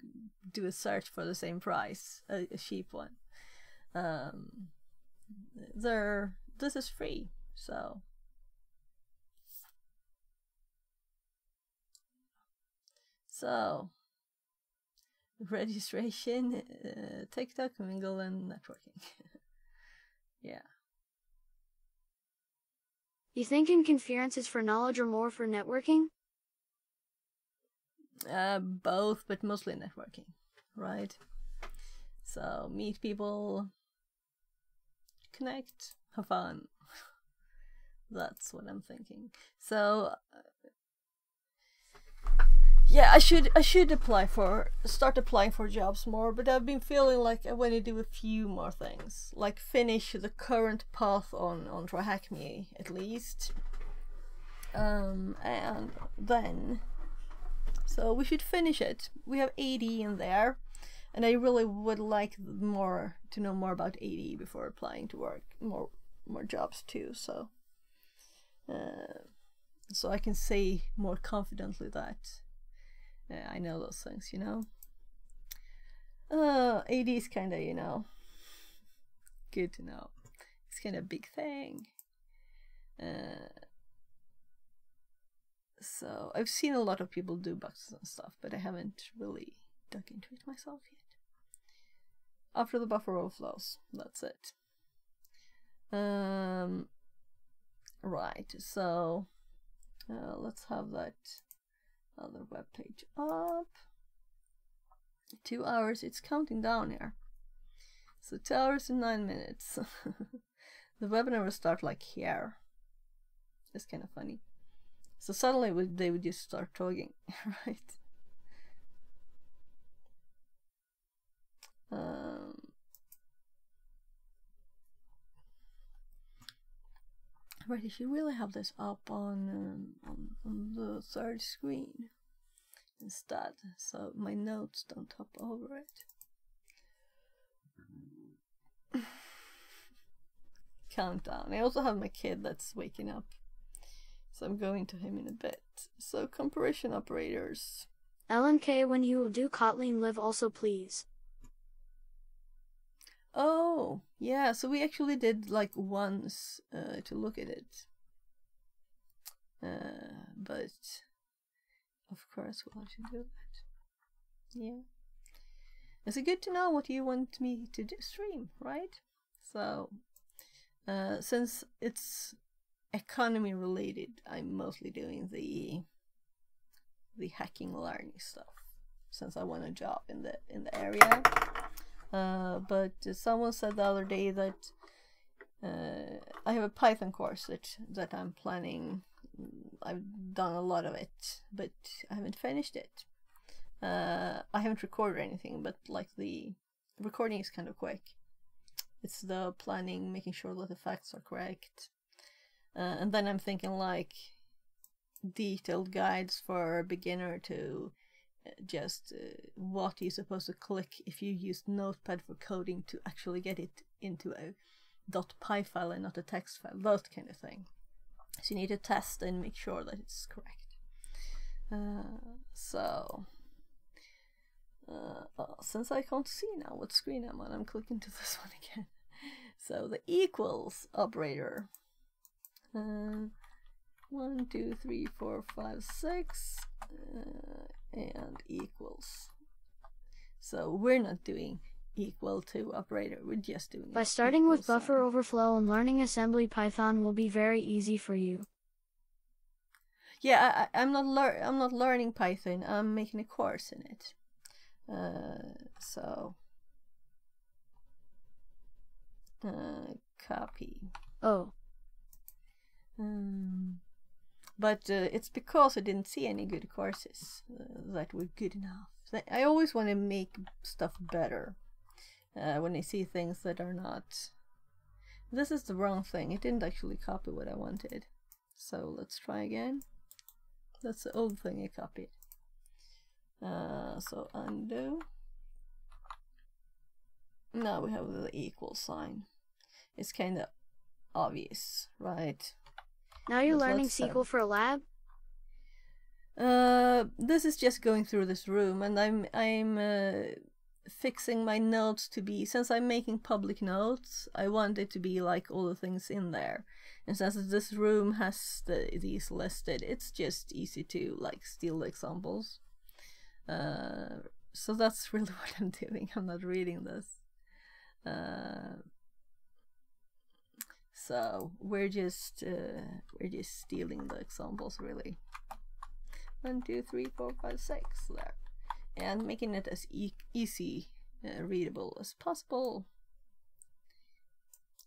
do a search for the same price, a cheap one. This is free, so. So, registration, TikTok, Mingle, and networking. Yeah. You think inconference is for knowledge or more for networking? Both, but mostly networking, right? So meet people, connect, have fun. That's what I'm thinking. So yeah, I should start applying for jobs more, but I've been feeling like I want to do a few more things, like finish the current path on TryHackMe at least, and then. So we should finish it. We have 80 in there, and I really would like to know more about 80 before applying to work more jobs too. So, so I can say more confidently that I know those things, you know. AD is kind of, you know, good to know. It's kind of a big thing. So I've seen a lot of people do boxes and stuff, but I haven't really dug into it myself yet. After the buffer overflows, that's it. Right, so let's have that other web page up. 2 hours, it's counting down here. So 2 hours and 9 minutes. The webinar will start like here. It's kind of funny. So suddenly they would just start talking, right? Right, you should really have this up on the third screen instead, so my notes don't hop over it. Countdown. I also have my kid that's waking up, so I'm going to him in a bit. So comparison operators. LMK, when you will do Kotlin live also please. Oh, yeah, so we actually did like once to look at it. But of course we'll have to do that. Yeah. It's good to know what you want me to do, stream, right? So, since it's economy related, I'm mostly doing the hacking learning stuff, since I want a job in the area. But someone said the other day that I have a Python course that I'm planning. I've done a lot of it, but I haven't finished it. I haven't recorded anything, but like the recording is kind of quick. It's the planning, making sure that the facts are correct. And then I'm thinking like detailed guides for a beginner to just what you're supposed to click if you use Notepad for coding to actually get it into a .py file and not a text file, that kind of thing. So you need to test and make sure that it's correct. Since I can't see now what screen I'm on, I'm clicking to this one again. So the equals operator. 1, 2, 3, 4, 5, 6, and equals. So we're not doing equal to operator, we're just doing By starting with sign. buffer overflow and learning assembly, Python will be very easy for you. Yeah, I'm not learning Python. I'm making a course in it. So copy. Oh. But it's because I didn't see any good courses that were good enough. I always want to make stuff better when I see things that are not. This is the wrong thing. It didn't actually copy what I wanted. So let's try again. That's the old thing I copied. So undo. Now we have the equal sign. It's kind of obvious, right? Now you're learning SQL for a lab? This is just going through this room, and I'm fixing my notes to be, since I'm making public notes, I want it to be like all the things in there. And since this room has these listed, it's just easy to like steal the examples. So that's really what I'm doing. I'm not reading this. So we're just stealing the examples, really. 1, 2, 3, 4, 5, 6 there, and making it as easy readable as possible.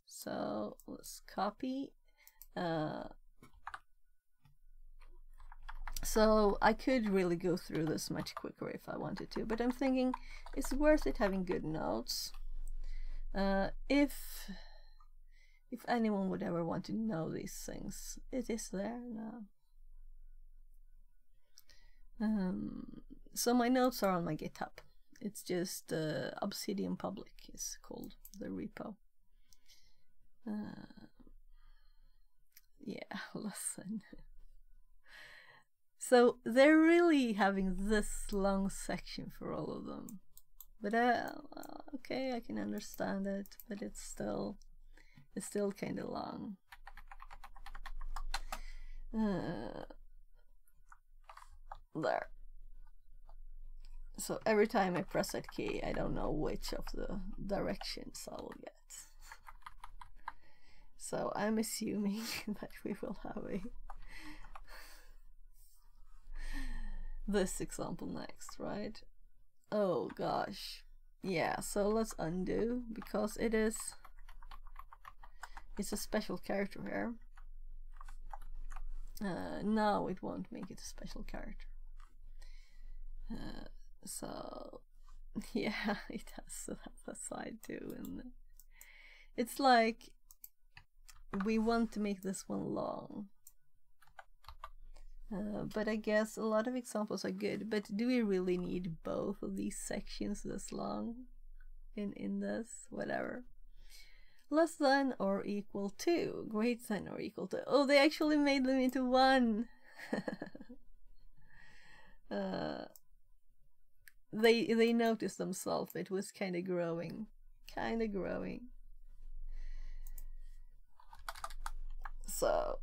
So let's copy. So I could really go through this much quicker if I wanted to, but I'm thinking it's worth it having good notes. If anyone would ever want to know these things, it is there now. So my notes are on my GitHub. It's just Obsidian Public is called the repo. Yeah, listen. So they're really having this long section for all of them. But okay, I can understand it, but it's still kind of long. There. So every time I press that key, I don't know which of the directions I will get. So I'm assuming that we will have this example next, right? Oh gosh. Yeah, so let's undo, because it's a special character here. Now it won't make it a special character. So yeah, it has to have a side too, and it's like we want to make this one long. But I guess a lot of examples are good, but do we really need both of these sections this long in this? Whatever. Less than or equal to, greater than or equal to. Oh, they actually made them into one. They noticed themselves it was kind of growing. So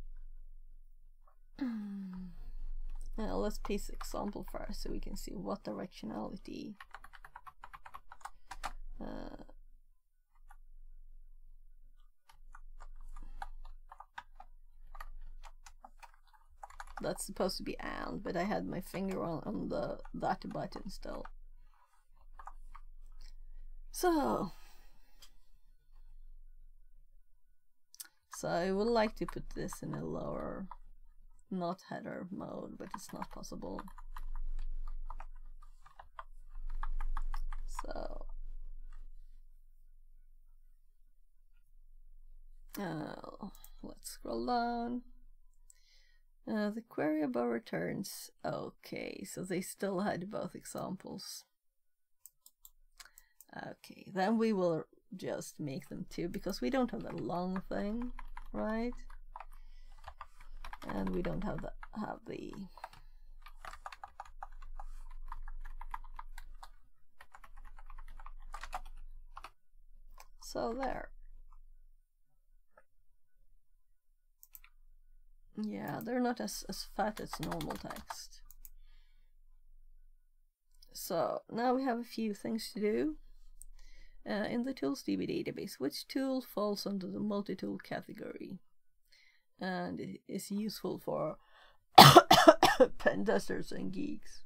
now let's piece example first so we can see what directionality that's supposed to be and, but I had my finger on that button still. So I would like to put this in a lower, not header mode, but it's not possible. So let's scroll down. The query above returns. Okay, so they still had both examples. Okay, then we will just make them two, because we don't have that long thing, right? And we don't have the so there. Yeah, they're not as fat as normal text. So now we have a few things to do. In the ToolsDB database, which tool falls under the multi-tool category and is useful for pen testers and geeks?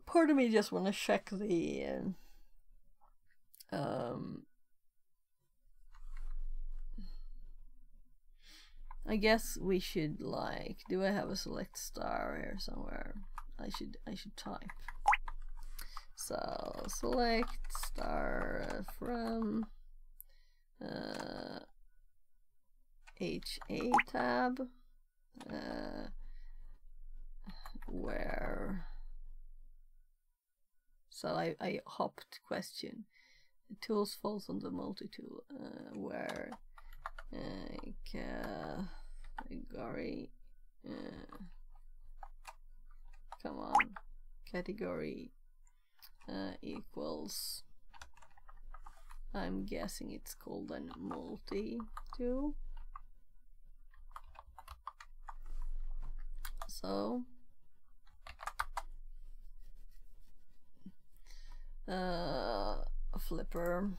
Part of me just want to check the I guess we should, like, do I have a select star here somewhere? I should type. So select star from HA tab, where, so I hopped question. The tools falls on the multi-tool, where category, come on, category equals, I'm guessing it's called a multi-tool. So flipper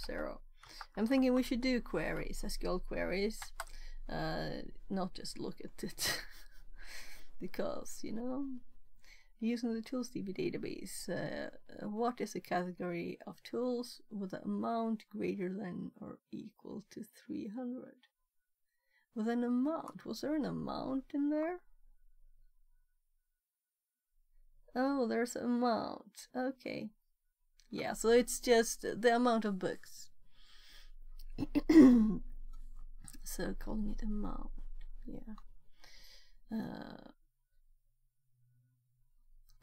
0. I'm thinking we should do queries, SQL queries, not just look at it. Because, you know, using the ToolsDB database, what is a category of tools with an amount greater than or equal to 300? With an amount, was there an amount in there? Oh, there's an amount, okay. Yeah, so it's just the amount of books. So calling it amount, yeah.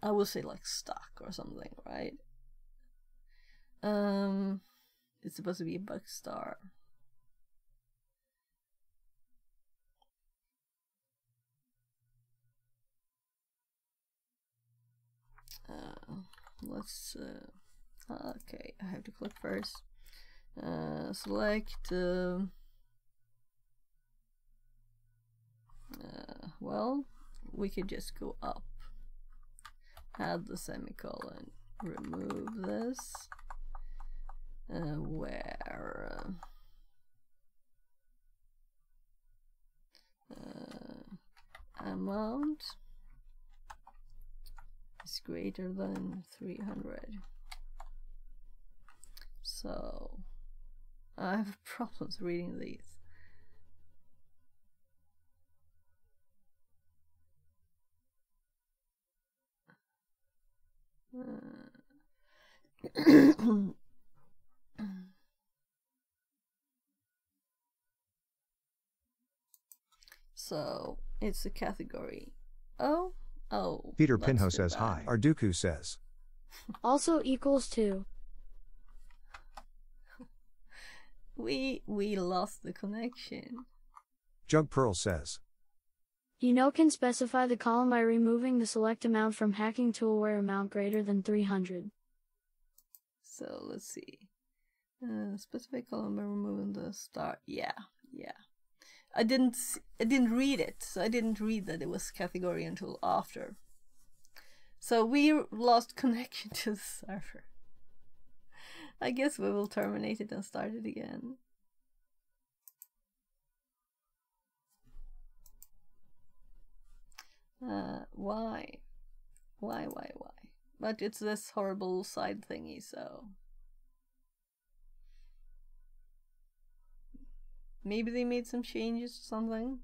I would say like stuck or something, right? It's supposed to be a bug star. Let's okay, I have to click first. Select well, we could just go up, add the semicolon, remove this, where amount is greater than 300. So I have problems reading these. So it's a category. Oh, Peter that's Pinho too says bad. hi. Arduku says. Also equals to. We lost the connection. Jug Pearl says. You know, can specify the column by removing the select amount from hacking tool where amount greater than 300. So let's see. Specify column by removing the star. Yeah. I didn't read it, so I didn't read that it was category until after. So we lost connection to the server. I guess we will terminate it and start it again. Why? But it's this horrible side thingy, so maybe they made some changes or something.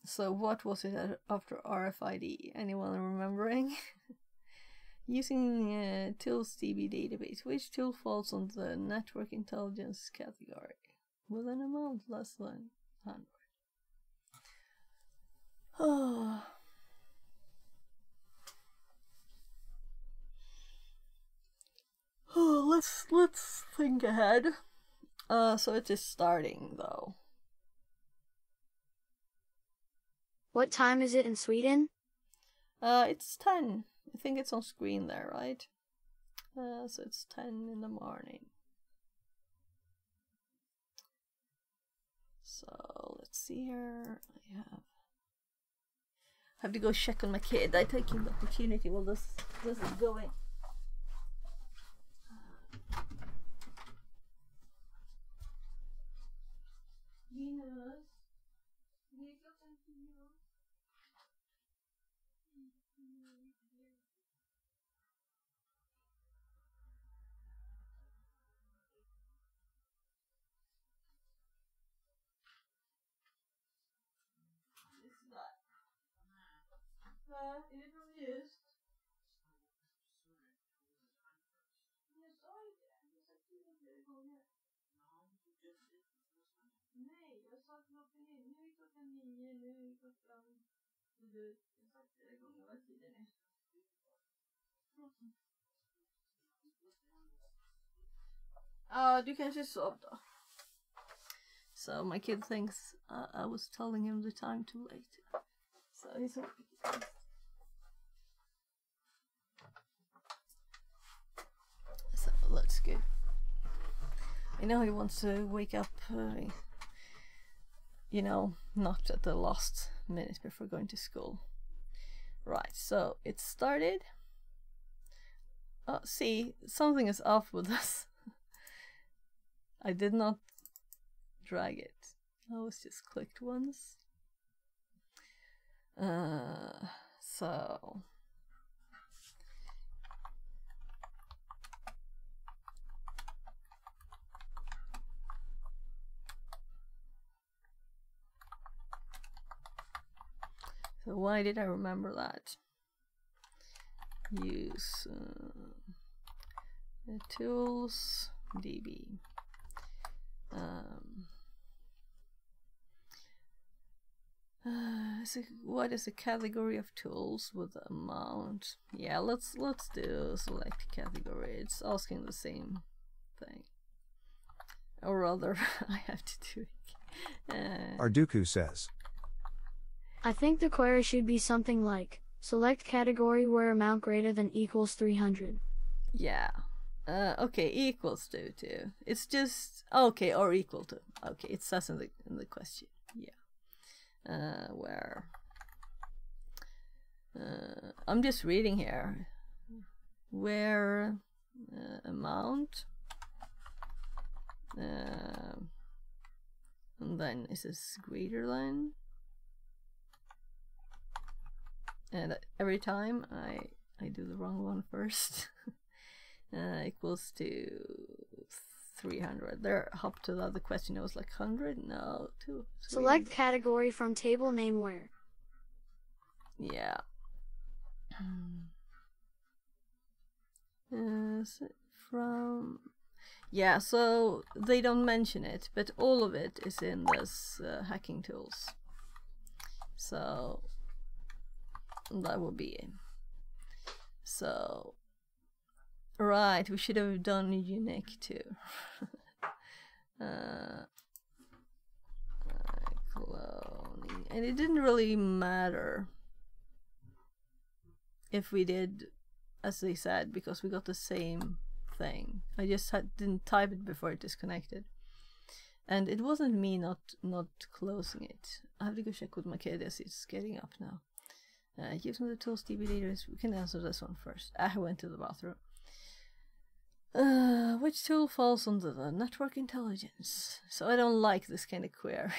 So what was it after RFID? Anyone remembering? Using tools DB database. Which tool falls on the network intelligence category? With an amount less than 100. Let's think ahead. So it is starting though. What time is it in Sweden? It's 10. I think it's on screen there, right? So it's 10 in the morning. So let's see here. I have to go check on my kid. I taking the opportunity while this is going. Venus, är det från just? Jag sa ju det. Jag sa till dig flera gånger. Nej, jag sa klockan 9. Nu är klockan 9. Nu är klockan... Jag har sagt flera gånger vad tiden är. Ja, du kanske sov då. So my kid thinks I was telling him the time too late. So he's so that's good. I know he wants to wake up, you know, not at the last minute before going to school. Right, so it started. See, something is off with this. I did not drag it. I was just clicked once. So So why did I remember that? Use tools db. What is a category of tools with the amount? Yeah, let's do select category. It's asking the same thing, or rather, I have to do it. Arduku says, I think the query should be something like select category where amount greater than equals 300. Yeah. Okay, equals to too. It's just okay, or equal to. Okay, it says in the question. Yeah. Where I'm just reading here. Where amount and then is this greater than, and every time I do the wrong one first. Equals to 300. There, hop to the other question. It was like 100. No, 2. Select category from table name where. Yeah. Is it from? Yeah. So they don't mention it, but all of it is in this hacking tools. So that would be it. So. Right, we should have done unique too. Cloning, and it didn't really matter if we did as they said, because we got the same thing. I just didn't type it before it disconnected, and it wasn't me not closing it. I have to go check with my kid as he's getting up now. Using the tools DB leaders, we can answer this one first. I went to the bathroom. Which tool falls under the network intelligence? So I don't like this kind of query.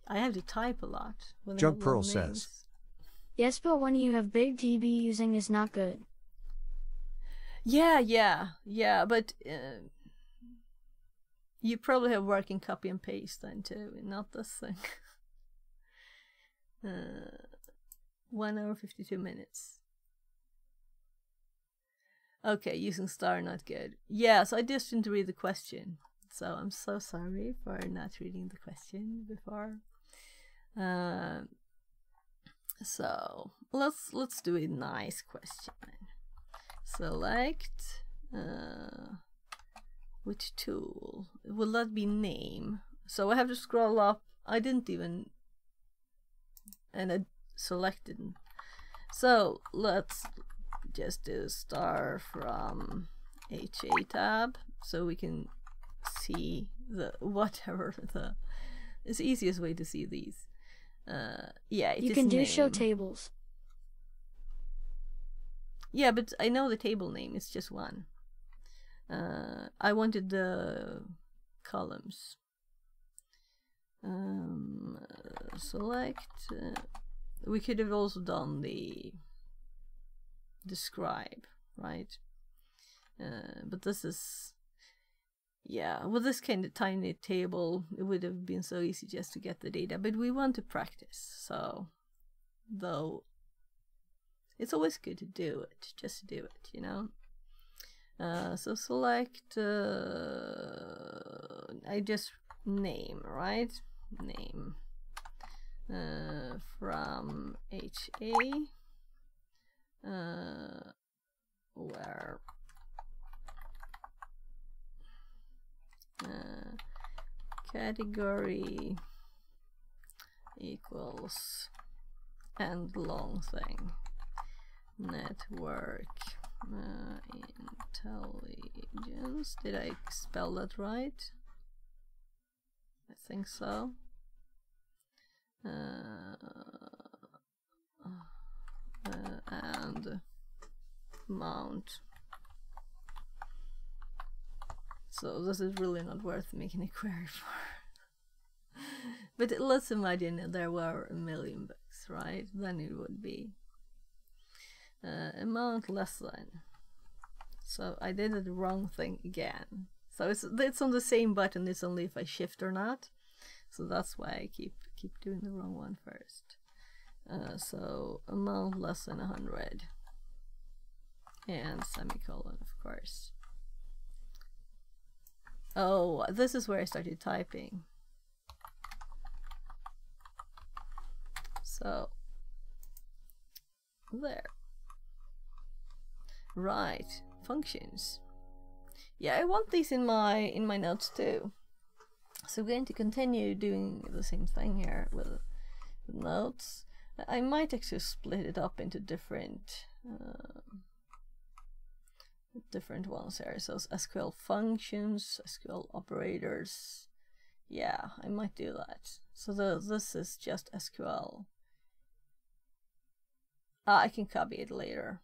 I have to type a lot. Jug Pearl says, yes, but when you have big DB using is not good. Yeah, but you probably have working copy and paste then too, not this thing. 1 hour 52 minutes. Okay, using star not good. Yeah, so I just didn't read the question. So I'm so sorry for not reading the question before. So let's do a nice question. Select which tool? Will that be name? So I have to scroll up. I didn't even, and I selected. So let's just do star from HA tab so we can see the whatever the it's the easiest way to see these. Yeah, you can do show tables. Yeah, but I know the table name, it's just one. I wanted the columns. Select. We could have also done the describe, right? But this is, yeah, with this kind of tiny table, it would have been so easy just to get the data, but we want to practice, so though it's always good to do it, just to do it, you know. So select, I just name, right? Name from HA, where category equals and long thing network intelligence. Did I spell that right? I think so. And mount. So this is really not worth making a query for. But let's imagine there were 1 million books, right? Then it would be amount less than. So I did the wrong thing again. So it's on the same button. It's only if I shift or not. So that's why I keep doing the wrong one first. So amount less than 100, and semicolon, of course. Oh, this is where I started typing. So there. Right, functions. Yeah, I want these in my notes too. So we're going to continue doing the same thing here with notes. I might actually split it up into different ones here. So SQL functions, SQL operators. Yeah, I might do that. So this is just SQL. I can copy it later.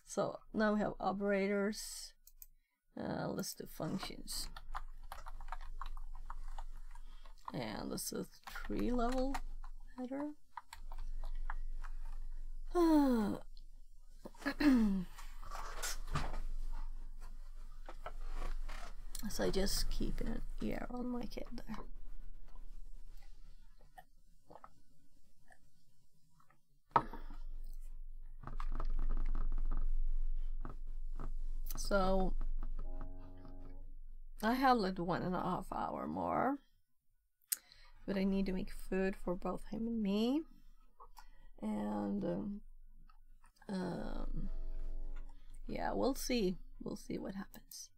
So now we have operators. Let's do functions. And this is 3-level header. So I just keep an ear on my kid there. So I have like 1.5 hours more, but I need to make food for both him and me, and yeah, we'll see what happens.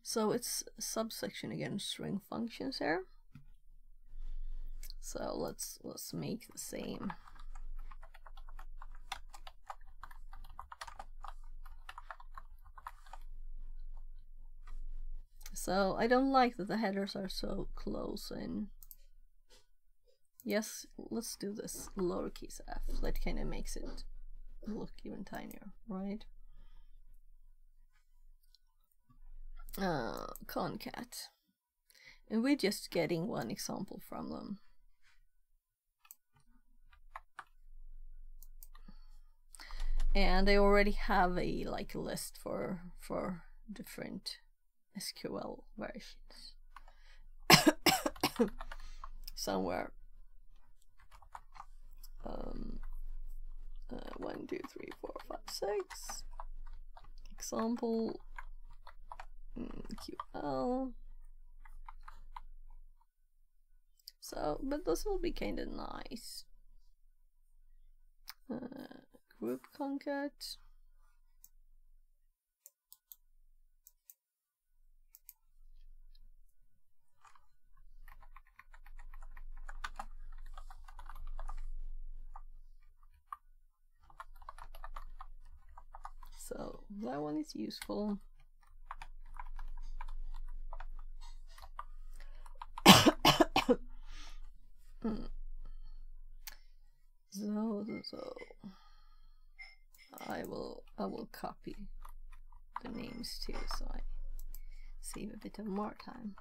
So it's subsection again, string functions here. So let's make the same. So I don't like that the headers are so close in. Yes, let's do this lowercase f. That kind of makes it look even tinier, right? Concat. And we're just getting one example from them. And I already have a list for different SQL versions somewhere. 1, 2, 3, 4, 5, 6. Example QL. So, but this will be kind of nice. Group concat. So that one is useful. So I will copy the names too, so I save a bit of more time.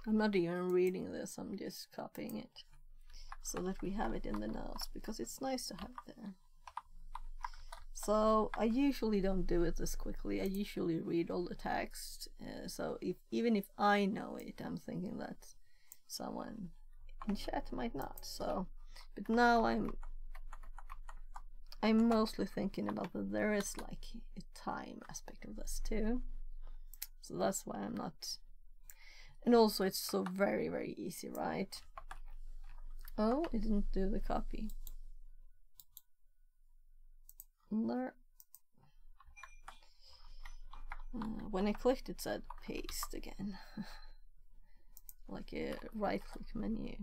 I'm not even reading this, I'm just copying it so that we have it in the notes, because it's nice to have it there. So I usually don't do it this quickly. I usually read all the text. So even if I know it, I'm thinking that someone in chat might not. So, but now I'm mostly thinking about that there is like a time aspect of this too. So that's why I'm not. And also it's so very, very easy, right? Oh, it didn't do the copy. There. When I clicked it said paste again. Like a right click menu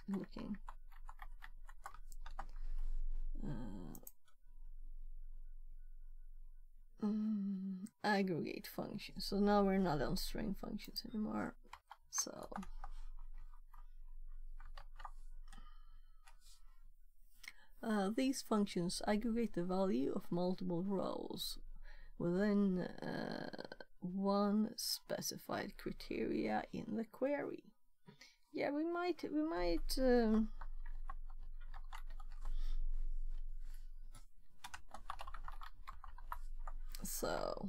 looking. Aggregate functions. So now we're not on string functions anymore. So these functions aggregate the value of multiple rows within one specified criteria in the query. Yeah, we might So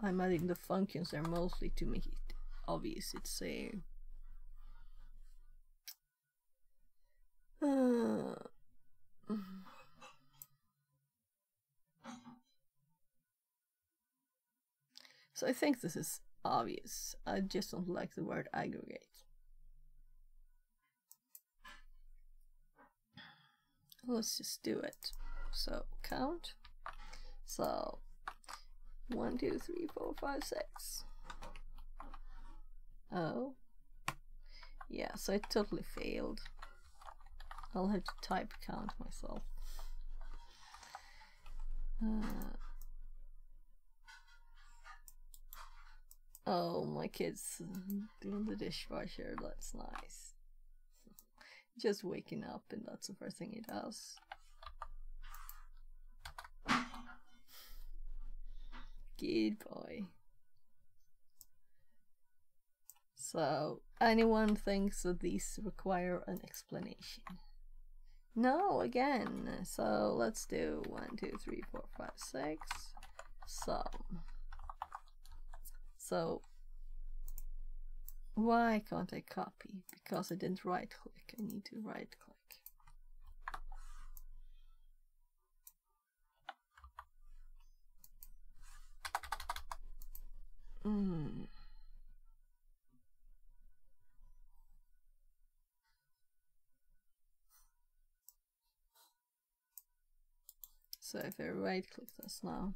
I'm adding the functions there mostly to make it obvious it's a so I think this is obvious. I just don't like the word aggregate. Let's just do it. So count. So 1, 2, 3, 4, 5, 6. Oh. Yeah, so it totally failed. I'll have to type count myself. Oh, my kid's doing the dishwasher. That's nice. Just waking up, and that's the first thing he does. Good boy. So, anyone thinks that these require an explanation? No, again. So, let's do 1, 2, 3, 4, 5, 6. Sum. So, why can't I copy? Because I didn't right click. I need to right click. So if I right click this now,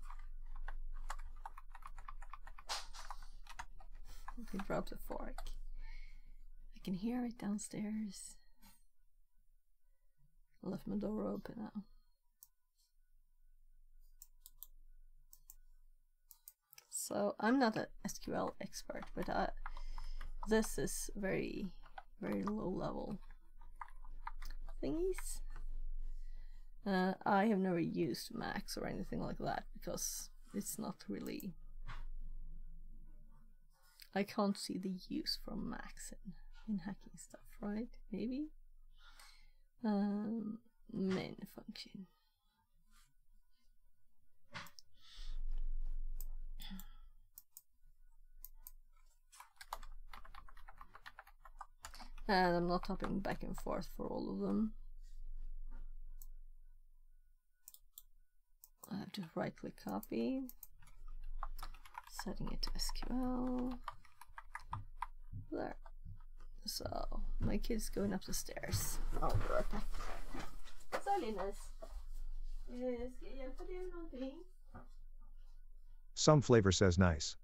I drop the fork. I can hear it downstairs. I left my door open now. So I'm not an SQL expert, but this is very, very low level thingies. I have never used Max or anything like that because it's not really. I can't see the use from Max in hacking stuff, right? Maybe? Main function. And I'm not hopping back and forth for all of them. I have to right click copy, setting it to SQL. There. So my kid's going up the stairs. I'll be right back. Så Linus, ska jag hjälpa dig med någonting? Some flavor says nice.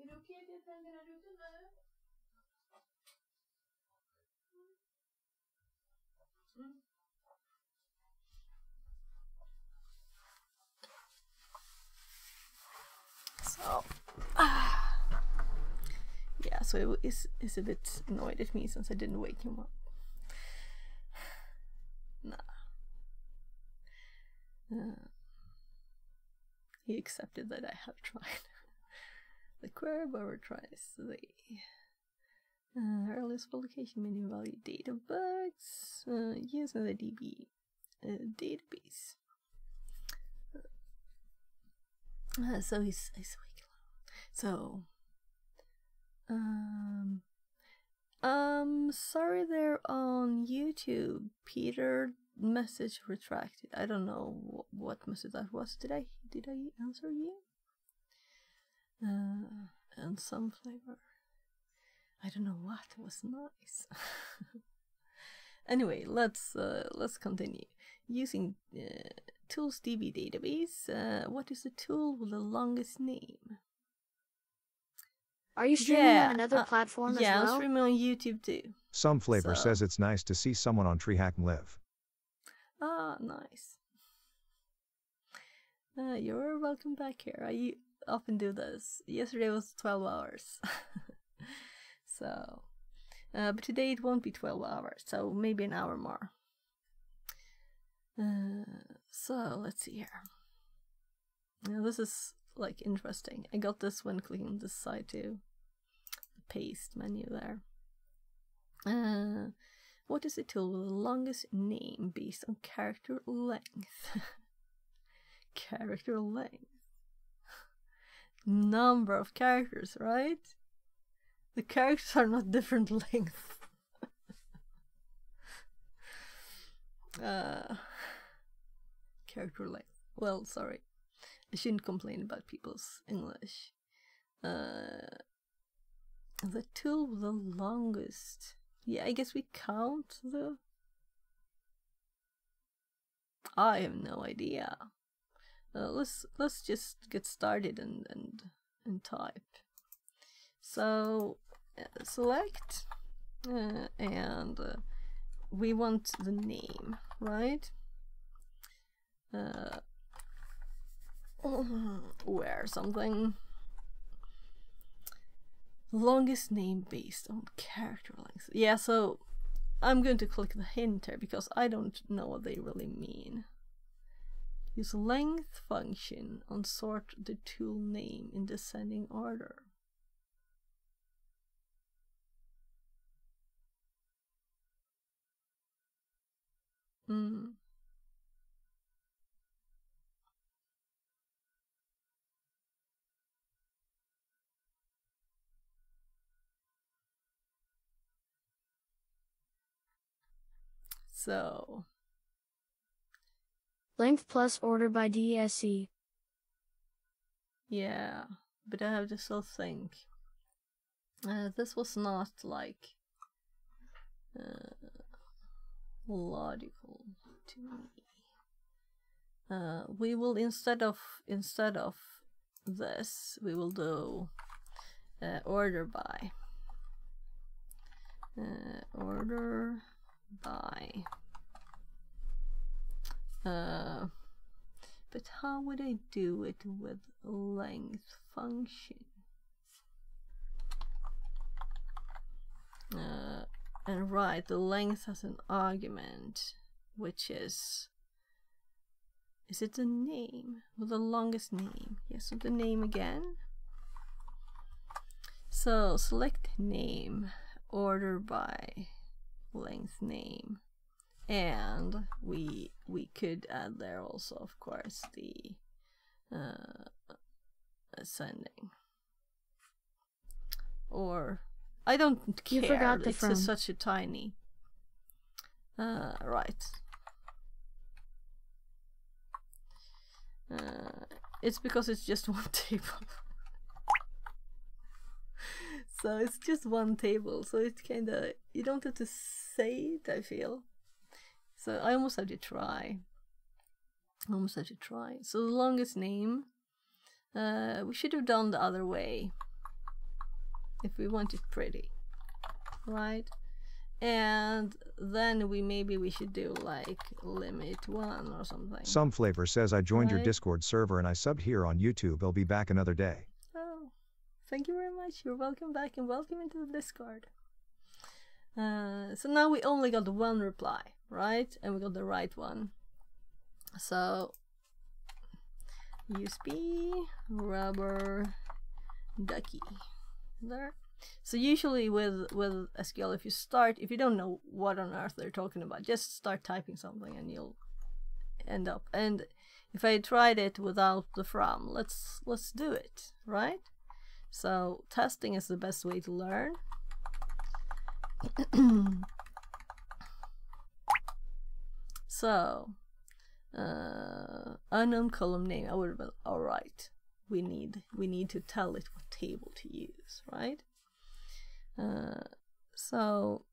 Är det okej att jag tänder den ute nu? So, yeah, so it is a bit annoyed at me since I didn't wake him up. Nah. He accepted that I have tried. The query bar tries the earliest publication minimum value date of bugs using the DB database. So he's awake. So sorry there on YouTube, Peter. Message retracted. I don't know what message that was. Did I answer you? And some flavor. I don't know what was nice. Anyway, let's continue. Using Tools DB database. What is the tool with the longest name? Are you streaming on another platform as Yeah, well? I'm streaming on YouTube too. Some Flavor says it's nice to see someone on TryHackMe's live. Ah, nice. You're welcome back here. I often do this. Yesterday was 12 hours. So, but today it won't be 12 hours, so maybe an hour more. So, let's see here. Now, this is like interesting. I got this when clicking this side too. The paste menu there. What is the tool with the longest name based on character length? Character length. Number of characters, right? The characters are not different length. Character length. Well, sorry. I shouldn't complain about people's English. The tool with the longest. Yeah, I guess we count the... I have no idea. Let's just get started and type. So select and we want the name, right? Where something. Longest name based on character length. Yeah, so I'm going to click the hint here because I don't know what they really mean. Use length function on sort the tool name in descending order. So length plus order by DSC. Yeah, but I have to still think. This was not like logical to me. We will instead of this, we will do order by. Order by. But how would I do it with length function? And right, the length has an argument, which is it the name? With the longest name? Yes, so the name again. So select name, order by length name. And we could add there also, of course, the ascending. Or I don't care. You forgot the from. It's such a tiny. Right. It's because it's just one table. So it's just one table. So it's kind of, you don't have to say it, I feel. So I almost have to try. So the longest name, we should have done the other way if we want it pretty, right? And then maybe we should do like limit 1 or something. Some Flavor says I joined your Discord server and I subbed here on YouTube. I'll be back another day. Oh, thank you very much. You're welcome back and welcome into the Discord. So now we only got one reply, right? And we got the right one. So USB rubber ducky there. So usually with SQL, if you don't know what on earth they're talking about, just start typing something and you'll end up. And if I tried it without the from, let's do it, right? So testing is the best way to learn. So unknown column name, I would have been alright. We need to tell it what table to use, right? So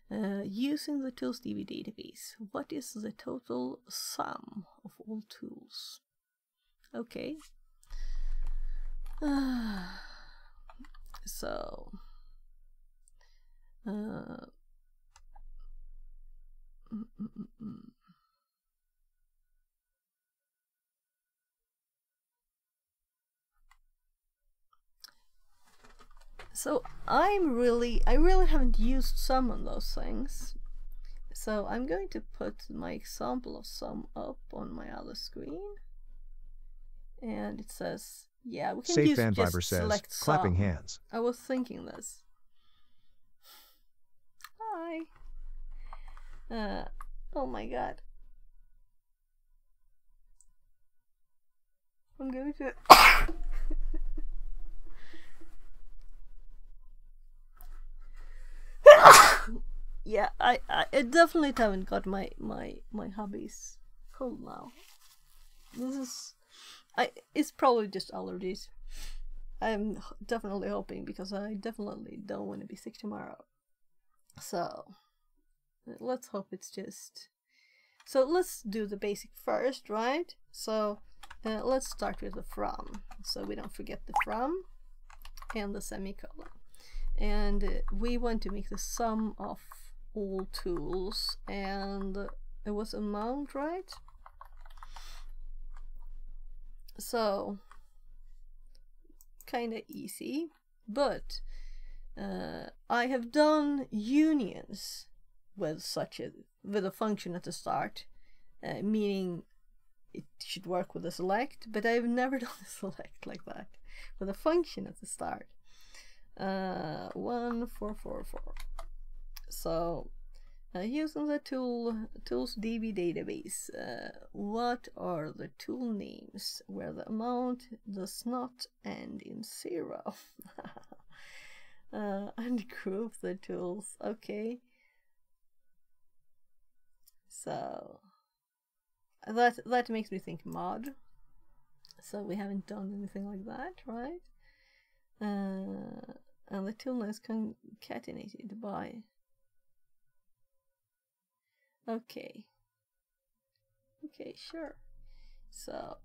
Using the tools DB database, what is the total sum of all tools? Okay. So So I really haven't used sum on those things. So I'm going to put my example of sum up on my other screen. And it says, yeah, we can Safe use Fan just Viber says, select clapping sum. hands. I was thinking this. Hi. Oh my god. I'm going to yeah, I definitely haven't got my hobbies cold now. This is it's probably just allergies. I'm definitely hoping, because I definitely don't want to be sick tomorrow. So let's hope it's just. So let's do the basic first, right? So let's start with the from, so we don't forget the from and the semicolon. And we want to make the sum of all tools, and it was amount, right? So kind of easy, but I have done unions with with a function at the start, meaning it should work with a select, but I've never done a select like that with a function at the start. 1 4 4 4. So using the tools DB database, what are the tool names where the amount does not end in 0? And group the tools. Okay, so that makes me think mod. So we haven't done anything like that, right? And the tool name is concatenated by. Okay, sure. So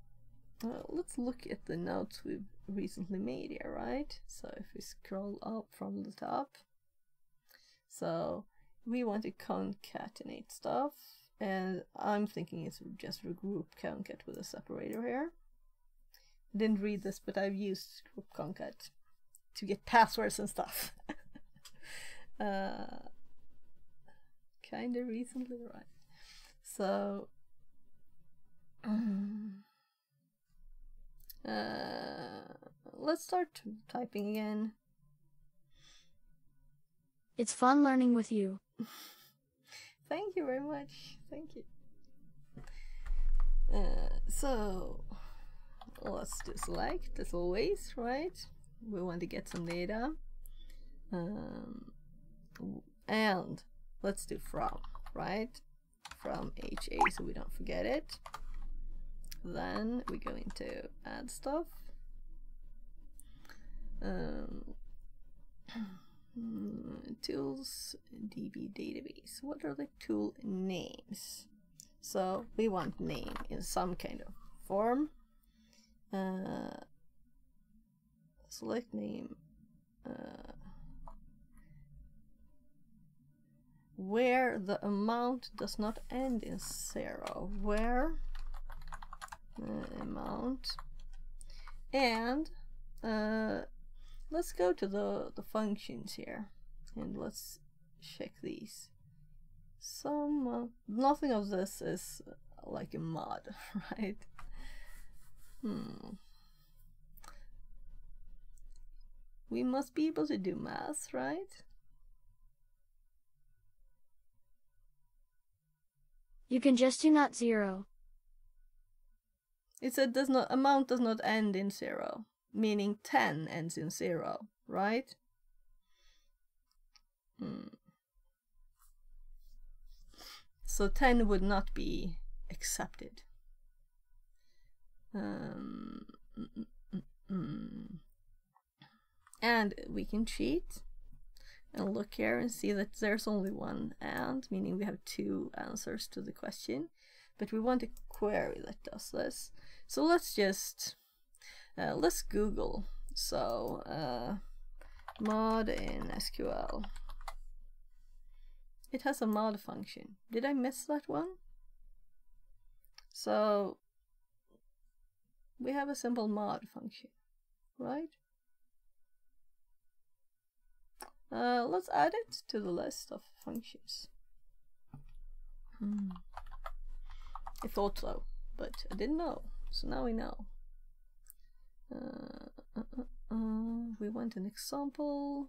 let's look at the notes we've recently made here, right? So if we scroll up from the top, so we want to concatenate stuff, and I'm thinking it's just regroup concat with a separator here. Didn't read this, but I've used group concat to get passwords and stuff. Kind of recently, right? So let's start typing again. It's fun learning with you. Thank you very much. Thank you. So let's do select as always, right? We want to get some data. And let's do from, right? From HA, so we don't forget it. Then we go into add stuff. Tools DB database. What are the tool names? So we want name in some kind of form. Select name. Where the amount does not end in 0. Where amount. And let's go to the functions here, and let's check these. Nothing of this is like a mod, right? We must be able to do math, right? You can just do not 0. It said amount does not end in 0, meaning 10 ends in 0, right? So 10 would not be accepted. And we can cheat. and look here and see that there's only one and, meaning we have two answers to the question, but we want a query that does this. So let's just let's Google. So mod in SQL. It has a mod function. Did I miss that one? So we have a simple mod function, right? Let's add it to the list of functions. I thought so, but I didn't know, so now we know. We want an example.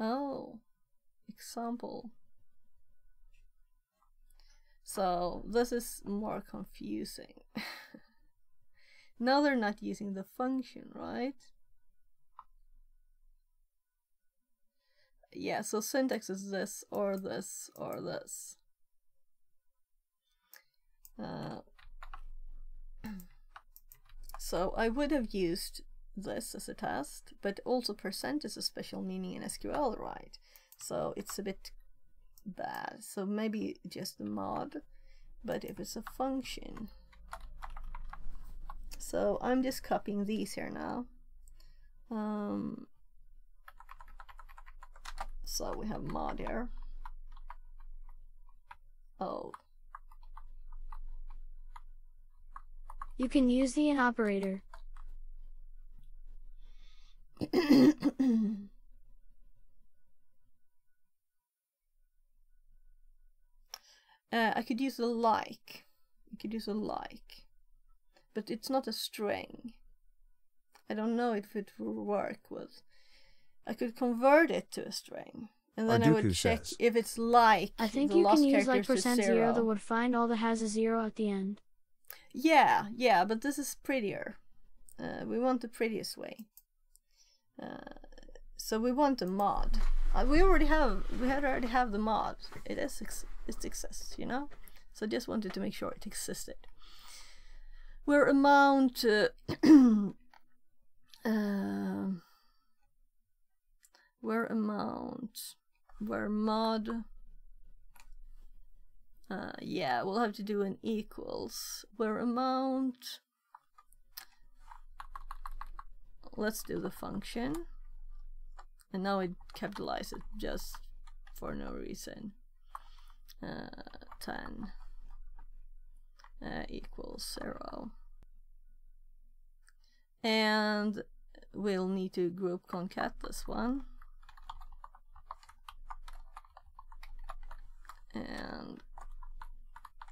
Oh, example. So this is more confusing. Now they're not using the function, right? Yeah, so syntax is this or this or this. So I would have used this as a test, but also percent is a special meaning in SQL, right? So it's a bit bad. So maybe just the mod, but if it's a function. So I'm just copying these here now. So we have mod here. Oh. You can use the and operator. I could use a like. You could use a like. But it's not a string. I don't know if it will work with. I could convert it to a string. And then I would check if it's like. I think the you lost can use like characters to %0 that would find all that has a 0 at the end. Yeah, but this is prettier. We want the prettiest way. So we want a mod. We already have the mod. It exists, you know. So I just wanted to make sure it existed. Where amount where mod. Yeah, we'll have to do an equals. Where amount. Let's do the function. And now I capitalize it just for no reason. 10 equals 0. And we'll need to group concat this one. And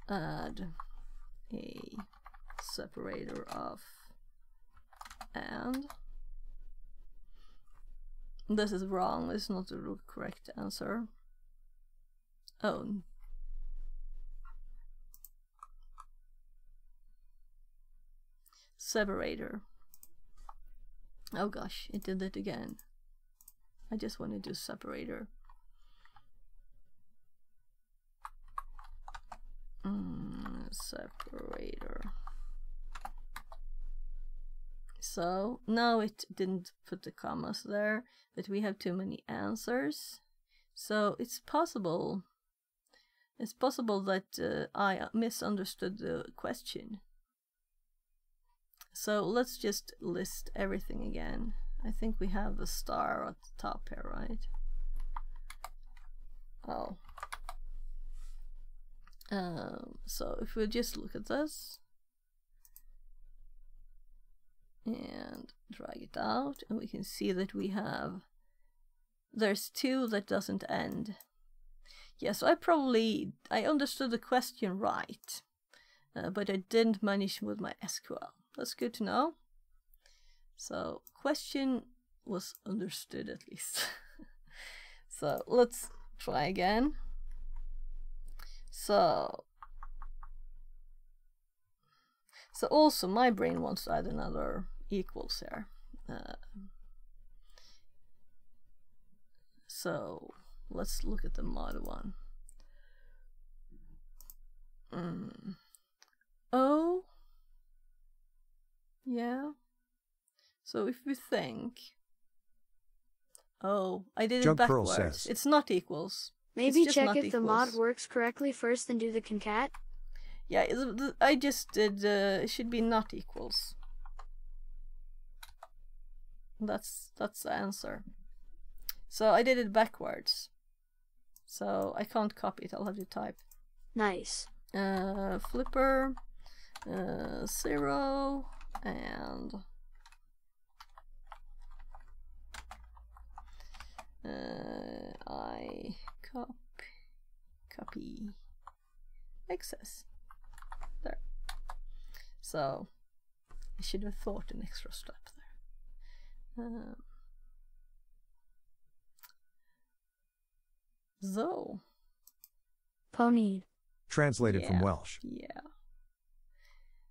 add a separator of and. This is wrong, it's not the correct answer. Oh. Separator. Oh gosh, it did it again. I just want to do separator. Separator. So now it didn't put the commas there, but we have too many answers. So it's possible that I misunderstood the question. So let's just list everything again. I think we have a star at the top here, right? Oh. So if we just look at this and drag it out, and we can see that there's 2 that doesn't end. Yeah, so I understood the question right, but I didn't manage with my SQL. That's good to know. So question was understood at least. So let's try again. So also my brain wants to add another equals here. So let's look at the mod one. Oh, yeah. So if we think Oh, I did it Junk Pearl backwards. says. It's not equals. Maybe just check not if the mod equals. works correctly first, then do the concat. Yeah, I just did. It should be not equals. That's the answer. So I did it backwards. So I can't copy it. I'll have to type. Nice. Flipper 0 and I copy excess there. So I should have thought an extra step there. So Pony. Translated from Yeah. Welsh. Yeah.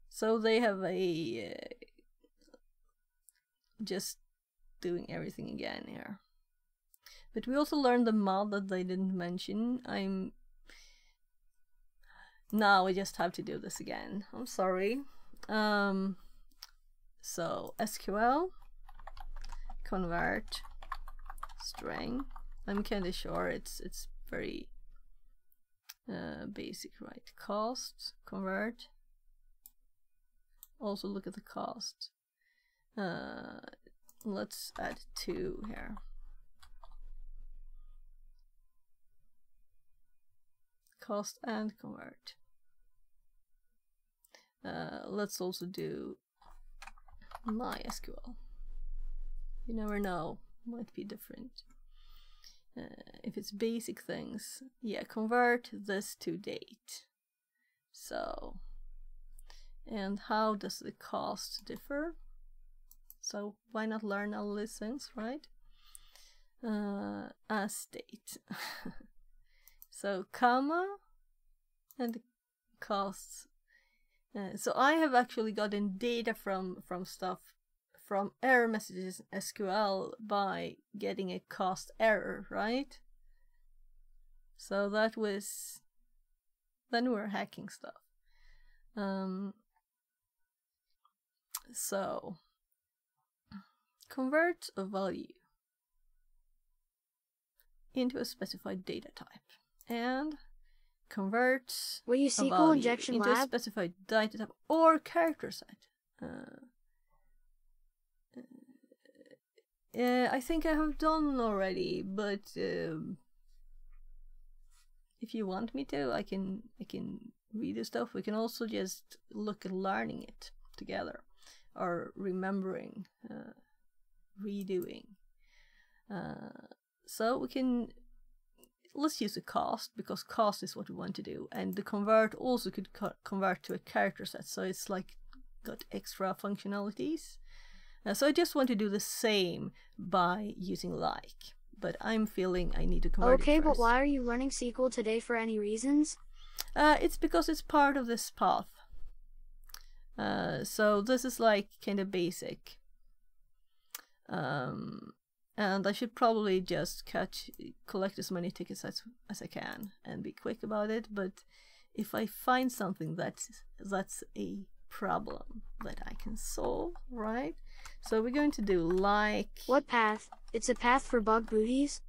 So they have a just doing everything again here. But we also learned the mod that they didn't mention. Now I just have to do this again. I'm sorry. So SQL convert string. I'm kind of sure it's very basic, right? Cost convert. Also look at the cost. Let's add 2 here. Cost and convert. Let's also do MySQL. You never know, might be different. If it's basic things, yeah, convert this to date. So, and how does the cost differ? So why not learn all these things, right? As date. So comma and costs. So I have actually gotten data from stuff from error messages in SQL by getting a cost error, right? So that was then we're hacking stuff. So convert a value into a specified data type and convert Will you a SQL value injection into a lab? specified data type or character set. I think I have done already, but if you want me to, I can redo stuff. We can also just look at learning it together or remembering, redoing. So we can, let's use a cost because cost is what we want to do, and the convert also could convert to a character set, so it's like got extra functionalities. So I just want to do the same by using like, but I'm feeling I need to convert Okay, it but first. why are you running SQL today for any reasons? It's because it's part of this path. So this is like kind of basic. And I should probably just collect as many tickets as I can and be quick about it. But if I find something that's a problem that I can solve, right? So we're going to do like. What path? It's a path for bug booties?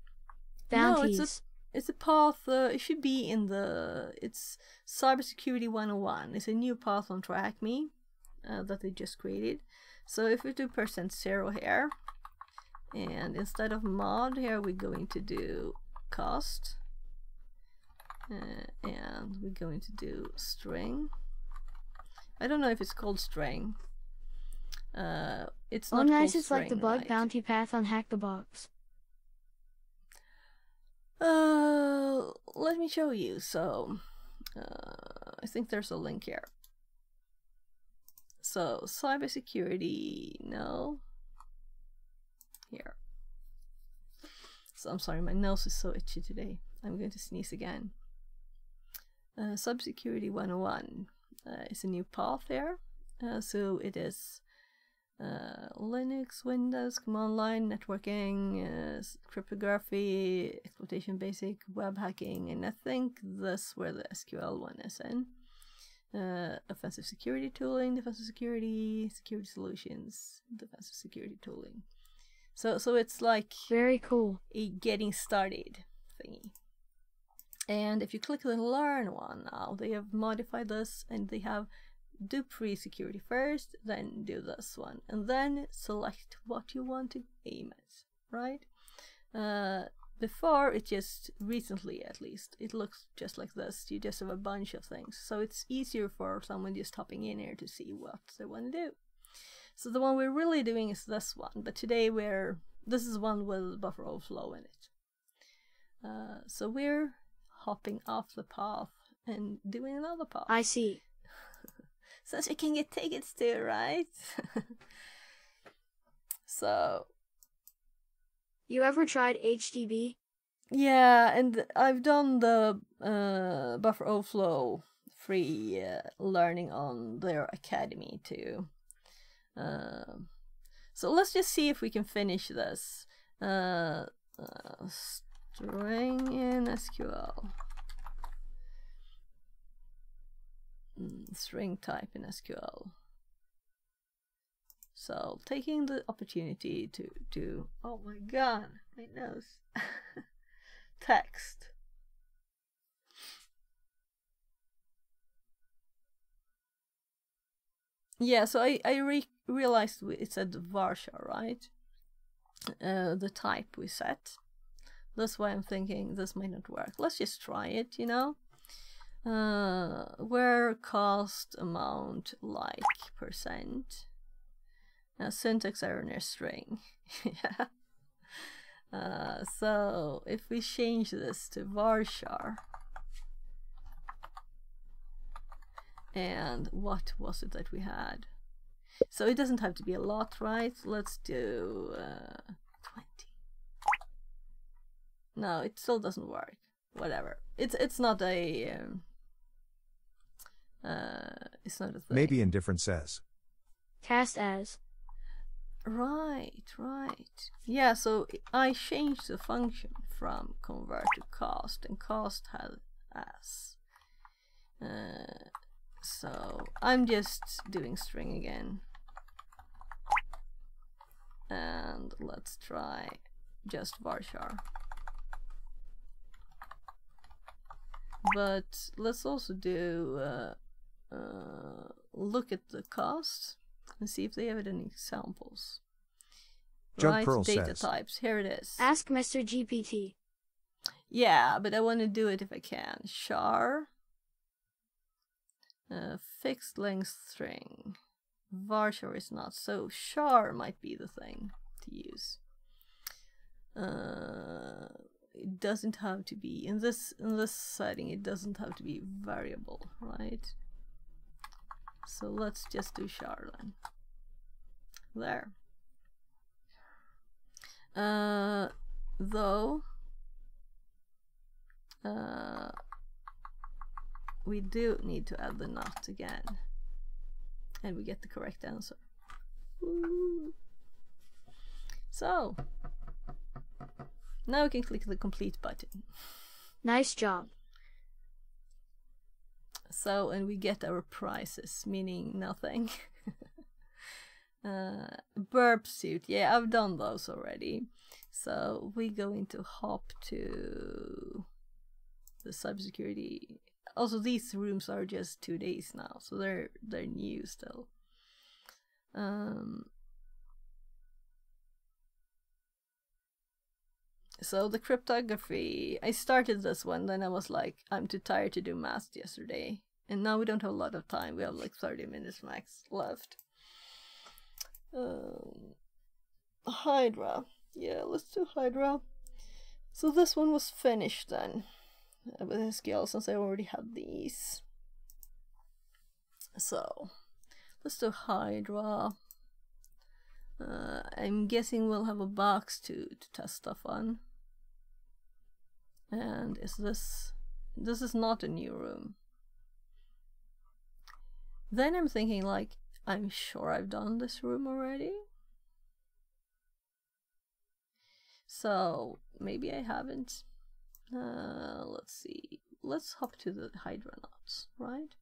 No, Bounties. it's a path. It should be in the. It's Cybersecurity 101. It's a new path on TryHackMe that they just created. So if we do %0 here. And instead of mod here, we're going to do cost. And we're going to do string. I don't know if it's called string. It's not nice, called it's like the string, bug right? bounty path on Hack the Box. Let me show you. So, I think there's a link here. So, cybersecurity, no. Here. So I'm sorry, my nose is so itchy today. I'm going to sneeze again. Cybersecurity 101 is a new path there. So it is Linux, Windows, command line, networking, cryptography, exploitation basic, web hacking, and I think that's where the SQL one is in. Offensive security tooling, defensive security, security solutions, defensive security tooling. So it's like Very cool. a getting started thingy. And if you click the learn one now, they have modified this and they have do pre-security first, then do this one, and then select what you want to aim at, right? Before, it just, recently at least, it looks just like this. You just have a bunch of things. So it's easier for someone just hopping in here to see what they want to do. So the one we're really doing is this one, but today this is one with buffer overflow in it. So we're hopping off the path and doing another path. I see. So you can get tickets to, right? So You ever tried HTB? yeah, and I've done the buffer overflow free learning on their academy too. So let's just see if we can finish this. String in SQL. String type in SQL. So taking the opportunity to oh my god, my nose. Text. Yeah, so I realized it said Varsha, right? The type we set. That's why I'm thinking this might not work. Let's just try it, you know? Where cost amount like percent. Syntax error near string. Yeah. So if we change this to varchar, and what was it that we had? So it doesn't have to be a lot, right? Let's do 20. No, it still doesn't work. Whatever. It's not a it's not a thing. Maybe indifferent says. Cast as. Right. Yeah, so I changed the function from convert to cost, and cost had as. So I'm just doing string again. And let's try just varchar. But let's also do look at the cost and see if they have any examples. Junk Right, Pearl data says. types. Here it is. Ask Mr. GPT. Yeah, but I want to do it if I can. Char. Fixed length string. Varchar is not, so char might be the thing to use. It doesn't have to be in this setting. It doesn't have to be variable, right? So let's just do char then. There. Though we do need to add the not again, and we get the correct answer. Woo. So now we can click the complete button. Nice job. So, and we get our prizes, meaning nothing. Burp suit, yeah, I've done those already. So we're going to hop to the cybersecurity. Also, these rooms are just 2 days now, so they're new still. So the cryptography, I started this one, then I was like, I'm too tired to do math yesterday. And now we don't have a lot of time, we have like 30 minutes max left. Hydra, yeah, let's do Hydra. So this one was finished then, with SQL, since I already had these. So, let's do Hydra. I'm guessing we'll have a box to test stuff on. And is this is not a new room. Then I'm thinking, like, I'm sure I've done this room already. So maybe I haven't. Let's see. Let's hop to the Hydronauts, right?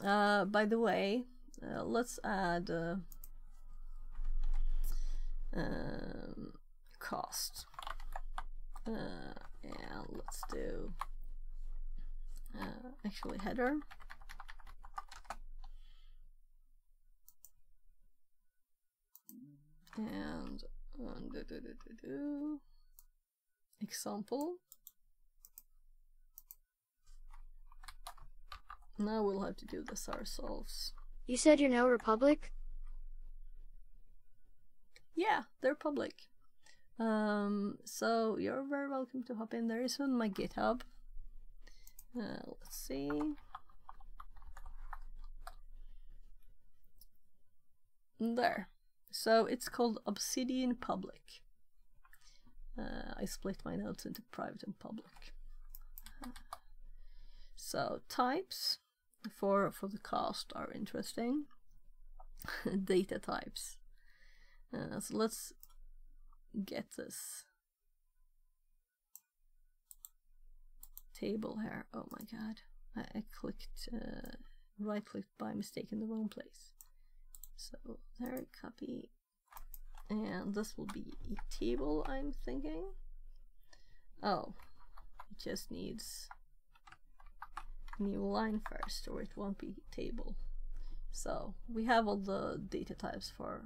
By the way, let's add Cost. And let's do actually header. And example. Now we'll have to do this ourselves. You said you're no Republic? Yeah, they're public. So you're very welcome to hop in. There is on my GitHub. Let's see. There. So it's called Obsidian Public. I split my notes into private and public. So types for the cast are interesting. Data types. So let's get this table here. Oh my god, I clicked right clicked by mistake in the wrong place. So there, copy, and this will be a table, I'm thinking. Oh, it just needs new line first, or it won't be table. So we have all the data types for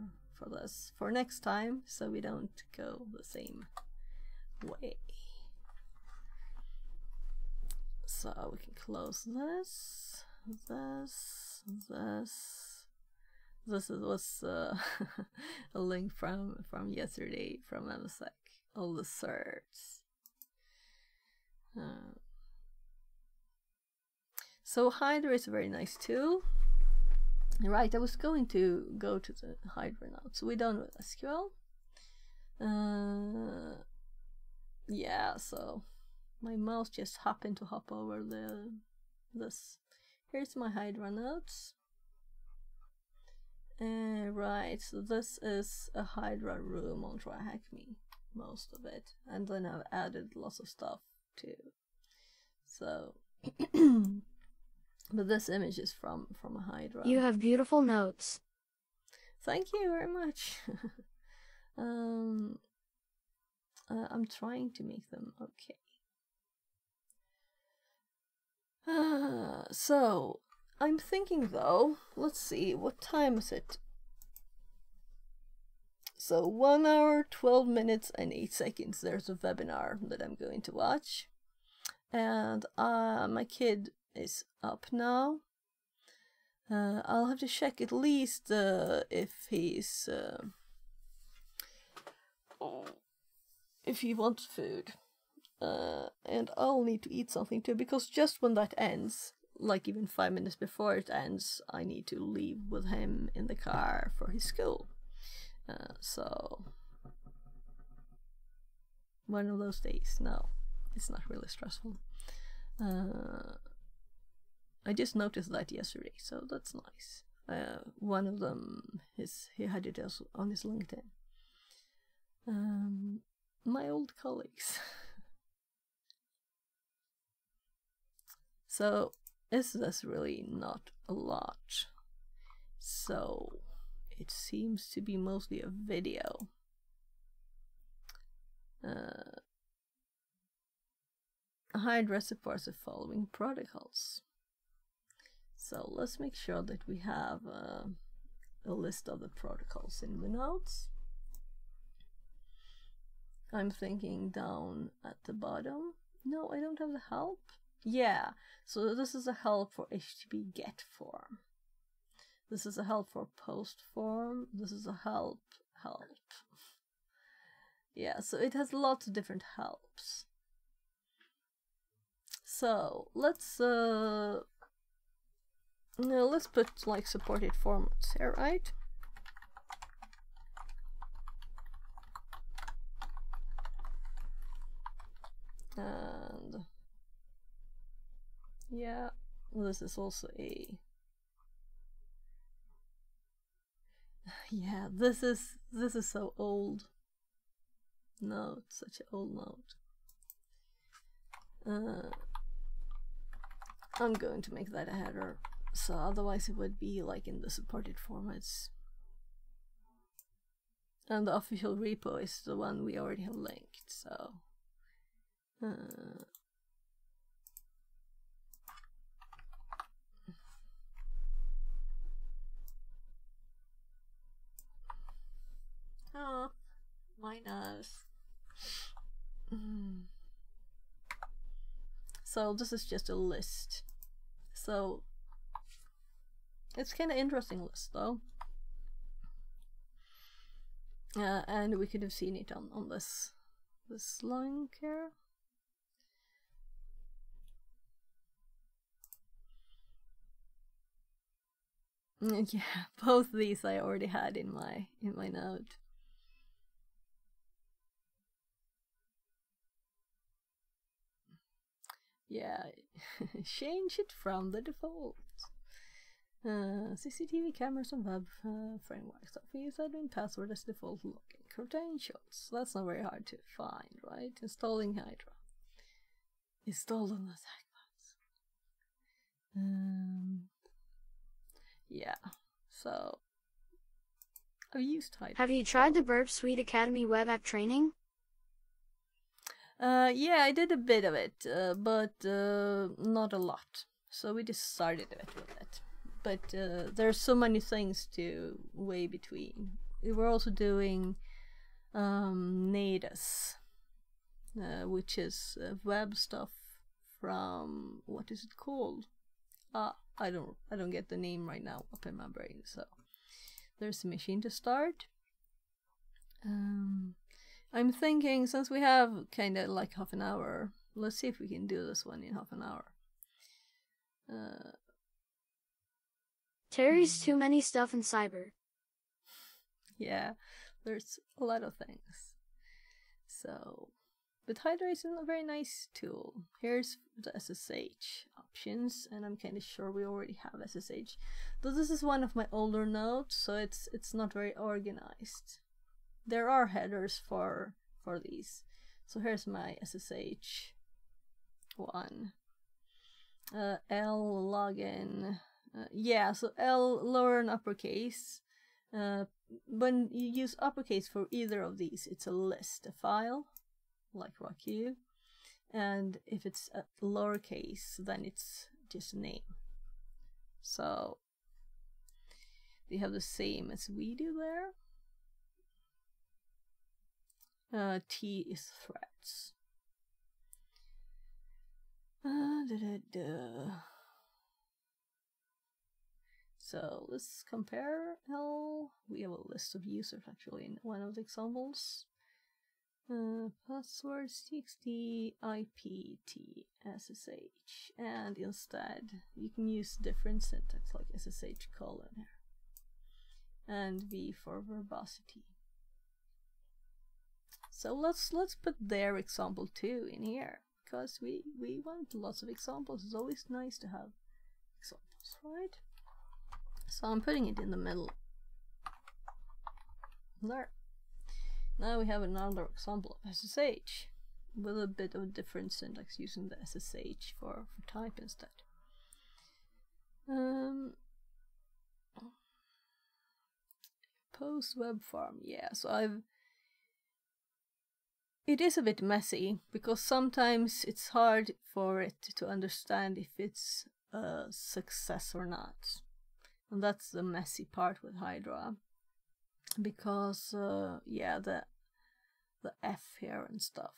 this for next time, so we don't go the same way. So we can close this. This was a link from yesterday from MSec. All the certs. So Hydra is a very nice tool. Right, I was going to go to the Hydra now. So we're done with SQL. Yeah, so my mouse just happened to hop over this. Here's my Hydra notes. Right, so this is a Hydra room on TryHackMe, most of it, and then I've added lots of stuff too. So, but this image is from a Hydra. You have beautiful notes. Thank you very much. I'm trying to make them okay. So I'm thinking though, let's see, what time is it? So 1 hour, 12 minutes and 8 seconds. There's a webinar that I'm going to watch. And my kid is up now. I'll have to check at least if he's if he wants food. And I'll need to eat something too, because just when that ends, like even 5 minutes before it ends, I need to leave with him in the car for his school. So one of those days. No, it's not really stressful. I just noticed that yesterday, so that's nice. One of them, he had it on his LinkedIn. My old colleagues. So this is really not a lot. So it seems to be mostly a video. Hydra supports the following protocols. So let's make sure that we have a list of the protocols in the notes. I'm thinking down at the bottom. No, I don't have the help. Yeah, so this is a help for HTTP GET form. This is a help for post form. This is a help. Yeah, so it has lots of different helps. So let's put like supported formats here, right? And yeah, this is also a yeah, this is so old. No, it's such an old note. I'm going to make that a header, so otherwise it would be like in the supported formats. And the official repo is the one we already have linked, so oh, my nose. So this is just a list. So it's kind of interesting list though. And we could have seen it on this link here. Yeah, both these I already had in my node. Yeah, change it from the default. CCTV cameras and web frameworks often use admin password as default login credentials. That's not very hard to find, right? Installing Hydra. Install on the TryHackMe's. Yeah, so I've used Hydra. Have you tried the Burp Suite Academy web app training? Yeah, I did a bit of it, but not a lot. So we just started it with it. But there's so many things to weigh between. We were also doing Nadas, which is web stuff from, what is it called? I don't get the name right now up in my brain. So there's a machine to start. I'm thinking, since we have kind of like half an hour, let's see if we can do this one in half an hour. Terry's too many stuff in cyber. Yeah, there's a lot of things. So, but Hydra is a very nice tool. Here's the SSH options, and I'm kind of sure we already have SSH. Though this is one of my older nodes, so it's not very organized. There are headers for these. So here's my SSH one. L login. Yeah, so L lower and uppercase. When you use uppercase for either of these, it's a list, a file, like RockU. And if it's a lowercase, then it's just a name. So they have the same as we do there. T is threads. So let's compare L. We have a list of users actually in one of the examples. Passwords, txt, IP, t, SSH. And instead, you can use different syntax like SSH colon here. And V for verbosity. So let's put their example too in here, because we want lots of examples. It's always nice to have examples, right? So I'm putting it in the middle. There. Now we have another example of SSH with a bit of different syntax using the SSH for type instead. Post web farm, yeah. So it is a bit messy because sometimes it's hard for it to understand if it's a success or not. And that's the messy part with Hydra, because yeah, the F here and stuff.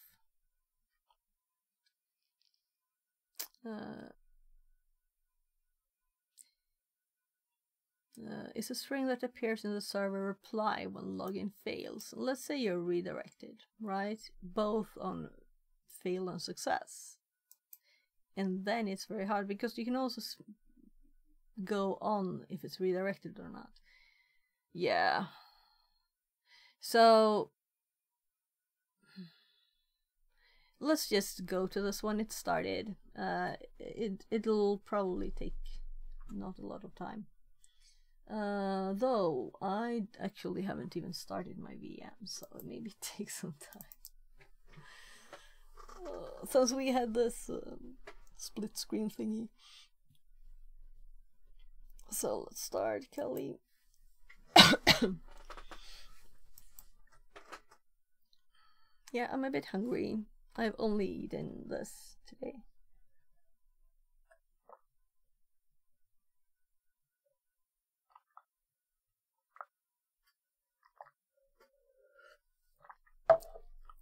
Is a string that appears in the server reply when login fails. Let's say you're redirected, right? Both on fail and success. And then it's very hard because you can also go on if it's redirected or not. Yeah. So let's just go to this one. It started. It'll probably take not a lot of time. Though I actually haven't even started my VM, so maybe it takes some time. Since we had this split screen thingy. So let's start, Kelly. Yeah, I'm a bit hungry. I've only eaten this today.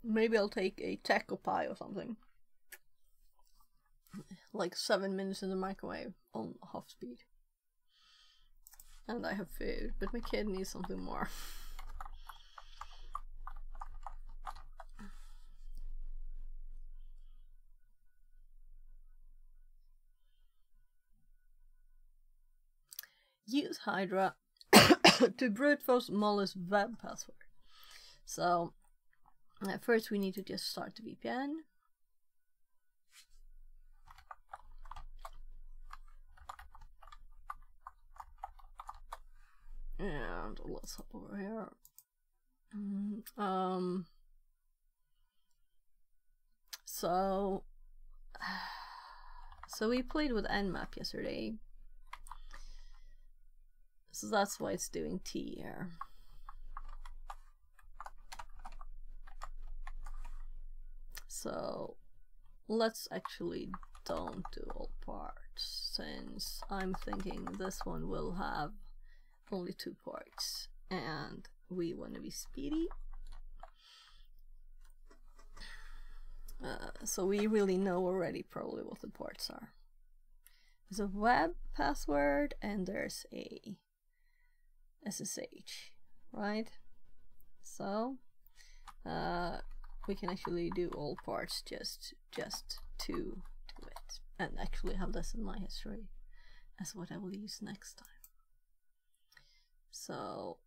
Maybe I'll take a taco pie or something. Like 7 minutes in the microwave on half speed. And I have food, but my kid needs something more. Use Hydra to brute force Molly's web password. So first we need to just start the VPN. And let's hop over here. So we played with Nmap yesterday. So that's why it's doing T here. So let's actually don't do all parts, since I'm thinking this one will have only 2 parts and we want to be speedy. So we really know already probably what the ports are. There's a web password and there's a SSH, right? So we can actually do all parts just to do it, and actually have this in my history as what I will use next time. So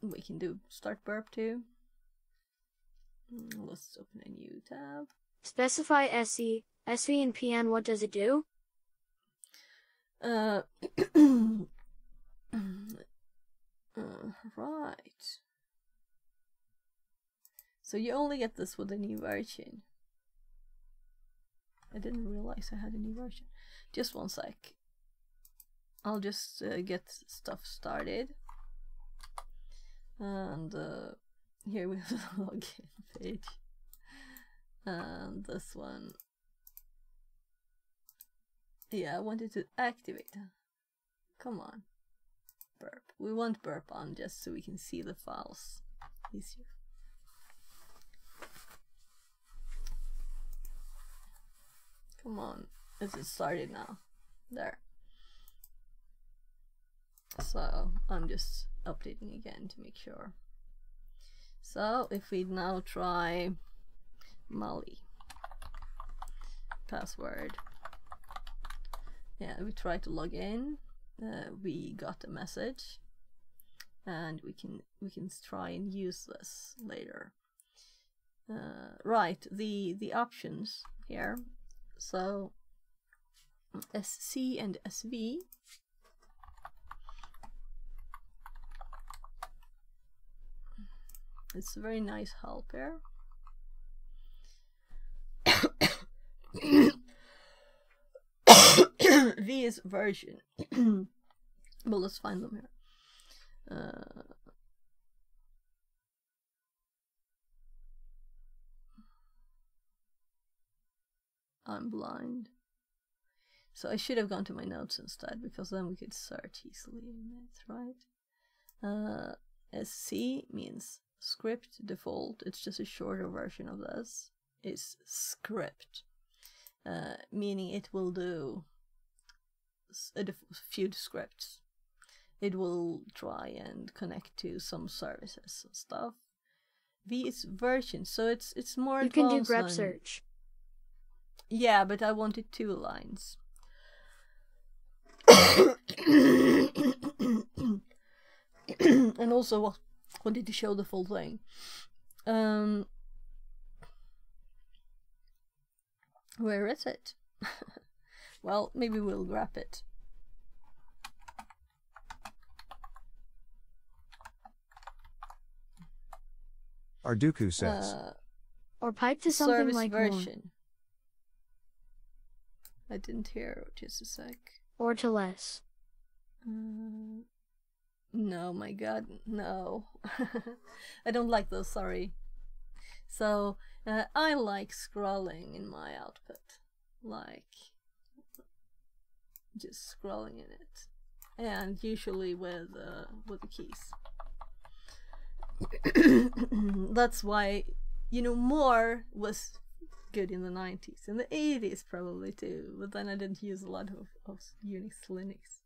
we can do start burp too. Let's open a new tab. Specify SC, SV, and PN. What does it do? Right. So you only get this with a new version. I didn't realize I had a new version. Just one sec. I'll just get stuff started. And here we have the login page. And this one. Yeah, I wanted to activate. Come on. Burp. We want burp on just so we can see the files easier. Come on. Is it started now? There. So I'm just updating again to make sure. So if we now try Molly password, yeah, we try to log in. We got a message, and we can try and use this later. Right, the options here. So SC and SV. It's a very nice help here. V is version. Well, let's find them here. I'm blind. So I should have gone to my notes instead, because then we could search easily in it, right? SC means script default. It's just a shorter version of this. It's script, meaning it will do a few scripts. It will try and connect to some services and stuff. V is version, so it's more You advanced. can do grep search. Yeah, but I wanted 2 lines. And also wanted to show the full thing. Where is it? Well, maybe we'll grab it. Arduku says. Or pipe to something Service like version. I didn't hear. Just a sec. more. Or to less. No, my god, no. I don't like those, sorry. So I like scrolling in my output, like just scrolling in it, and usually with the keys. That's why, you know, more was good in the 90s, in the 80s probably too, but then I didn't use a lot of Unix, Linux.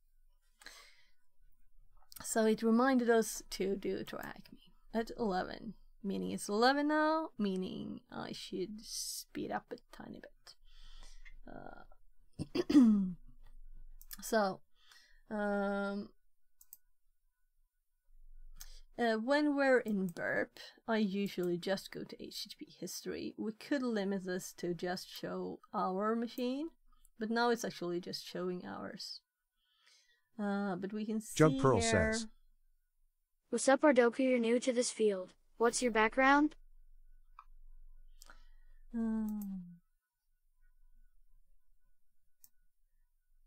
So it reminded us to do TryHackMe at 11, meaning it's 11 now, meaning I should speed up a tiny bit. So, when we're in burp, I usually just go to HTTP history. We could limit this to just show our machine, but now it's actually just showing ours. But we can see Jug Pearl here. says, What's up, Ardoku? You're new to this field. What's your background?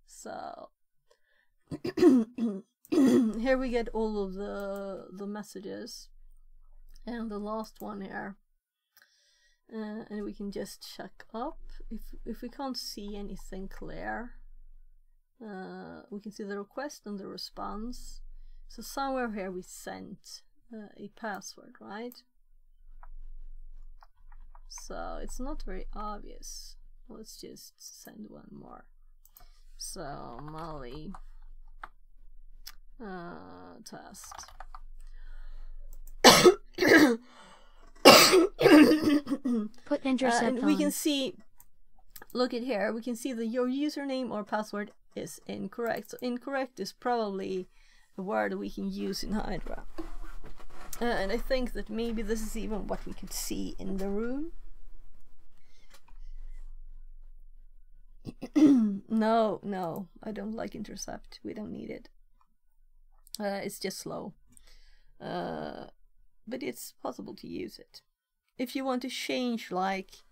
So here we get all of the messages, and the last one here, and we can just check up if we can't see anything clear. We can see the request and the response. So somewhere here we sent a password, right? So it's not very obvious. Let's just send one more. So Molly test. Put intercept and we on. can see, look at here, we can see that your username or password is incorrect. So incorrect is probably a word we can use in Hydra. And I think that maybe this is even what we could see in the room. No, I don't like intercept. We don't need it. It's just slow. But it's possible to use it. If you want to change like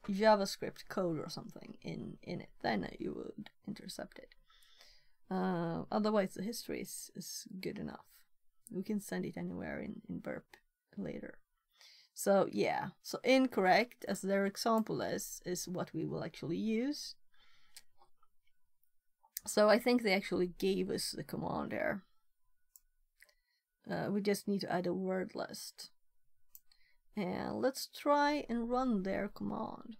JavaScript code or something in it, then you would intercept it. Otherwise the history is good enough. We can send it anywhere in burp later. So yeah, so incorrect, as their example is what we will actually use. So I think they actually gave us the command there. We just need to add a word list. And let's try and run their command.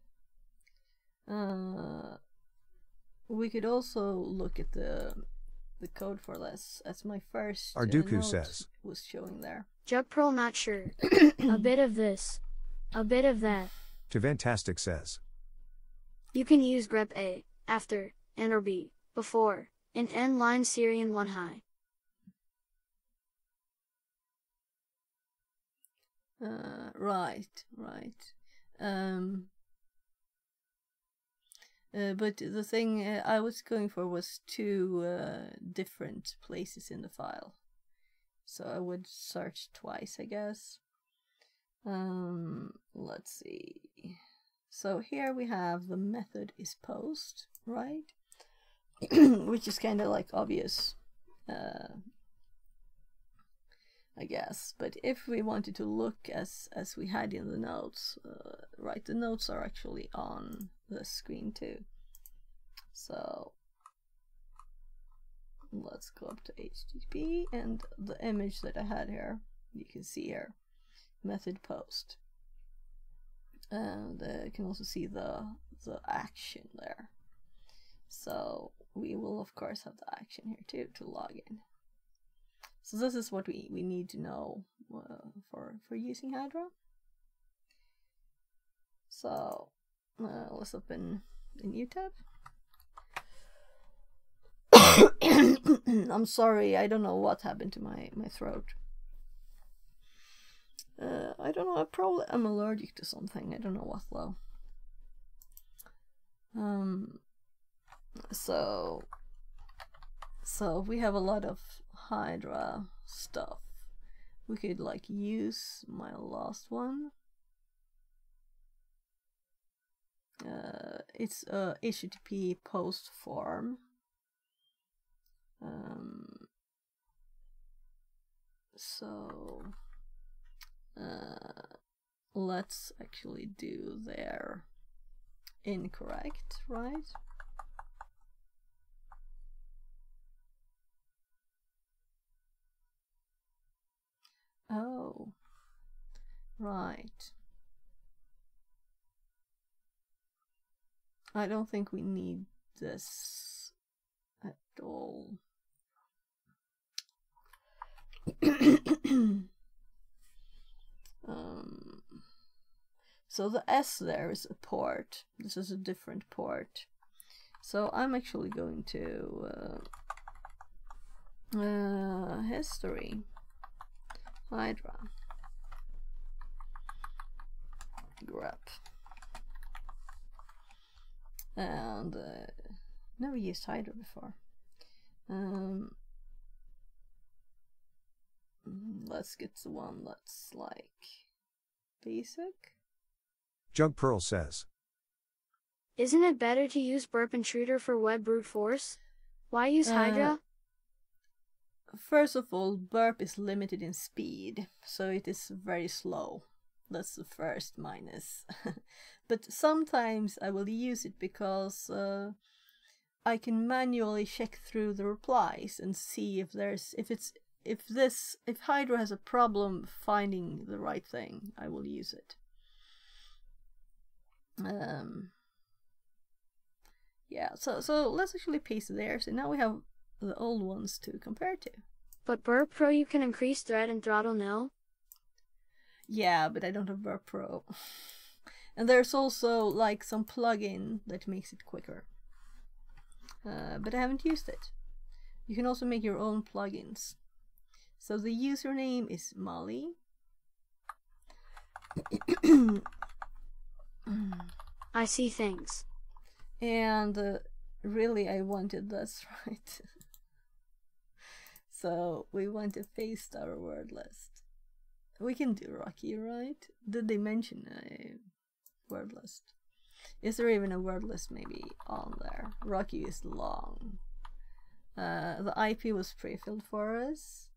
We could also look at the code for this, as my first Arduku note says, was showing there. Jug Pearl not sure. A bit of this. A bit of that. Fantastic says, You can use grep A, after, and or B, before, in n line Syrian 1 high. Right. But the thing I was going for was two different places in the file. So I would search twice, I guess. Let's see. So here we have the method is post, right? Which is kind of like obvious, I guess. But if we wanted to look as we had in the notes, right, the notes are actually on the screen too. So let's go up to HTTP, and the image that I had here, you can see here, method post. And you can also see the action there. So we will of course have the action here too to log in. So this is what we need to know for using Hydra. So let's open a new tab. I'm sorry, I don't know what happened to my throat. I don't know, I'm allergic to something. I don't know what though. So we have a lot of Hydra stuff. We could like use my last one. It's a HTTP post form. So let's actually do their incorrect, right? Oh, right. I don't think we need this at all. So the S there is a port. This is a different port. So I'm actually going to history, Hydra, grep, and never used Hydra before. Let's get the one that's like basic. Jug Pearl says, Isn't it better to use burp intruder for web brute force? Why use Hydra? First of all, burp is limited in speed, so it is very slow. That's the first minus. But sometimes I will use it because I can manually check through the replies and see if Hydra has a problem finding the right thing, I will use it. Yeah, so let's actually paste there. So now we have the old ones to compare to. But Burp Pro you can increase thread and throttle, no? Yeah, but I don't have Burp Pro. And there's also like some plugin that makes it quicker. But I haven't used it. You can also make your own plugins. So the username is Molly. I see things. And really I wanted this, right? So we want to paste our word list. We can do Rocky, right? Did they mention a word list? Is there even a word list maybe on there? Rocky is long. The IP was pre-filled for us.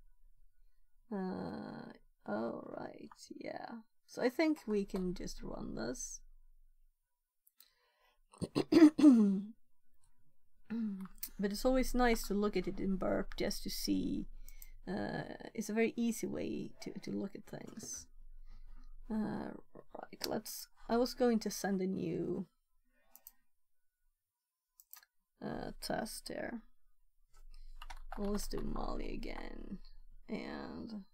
Oh, right, yeah. So I think we can just run this. But it's always nice to look at it in burp just to see. It's a very easy way to look at things. Right, I was going to send a new test here. Well, let's do Molly again. And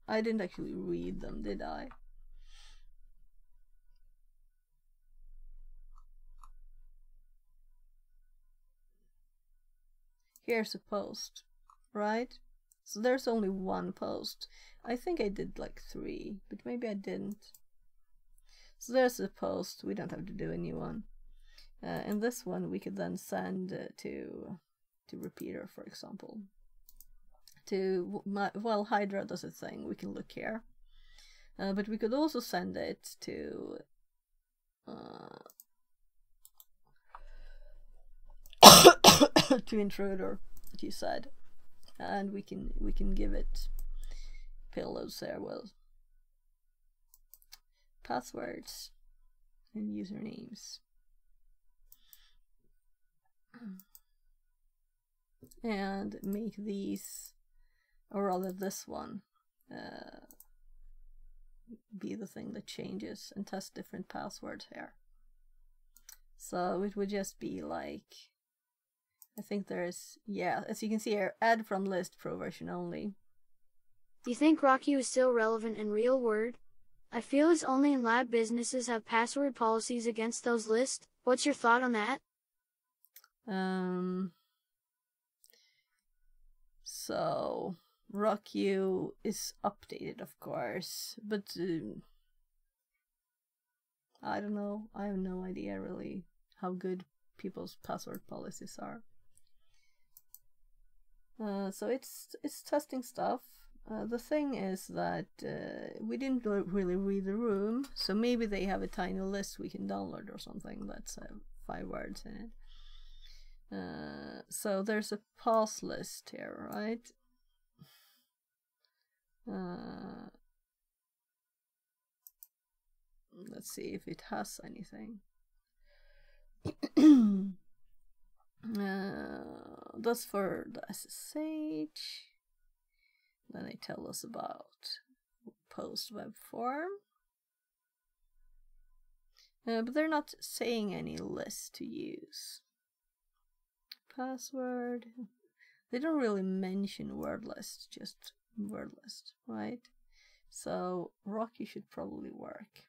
I didn't actually read them, did I? Here's a post, right? So there's only one post. I think I did like 3, but maybe I didn't. So there's a post. We don't have to do a new one. And this one we could then send to Repeater, for example. Well, Hydra does a thing. We can look here. But we could also send it to to Intruder, that you said, and we can give it pillows there. Well, passwords and usernames, and make these, or rather this one, be the thing that changes, and test different passwords here. So it would just be like, I think there's, yeah, as you can see here, add from list, pro version only. Do you think Rocky is still relevant in real world? I feel it's only in lab businesses have password policies against those lists. What's your thought on that? So RockU is updated, of course, but I don't know. I have no idea really how good people's password policies are. So it's testing stuff. The thing is that we didn't really read the room, so maybe they have a tiny list we can download or something that's 5 words in it. So there's a pass list here, right? Let's see if it has anything. That's for the SSH. Then they tell us about post web form. But they're not saying any list to use. Password. They don't really mention word list, just word list, right? So Rocky should probably work.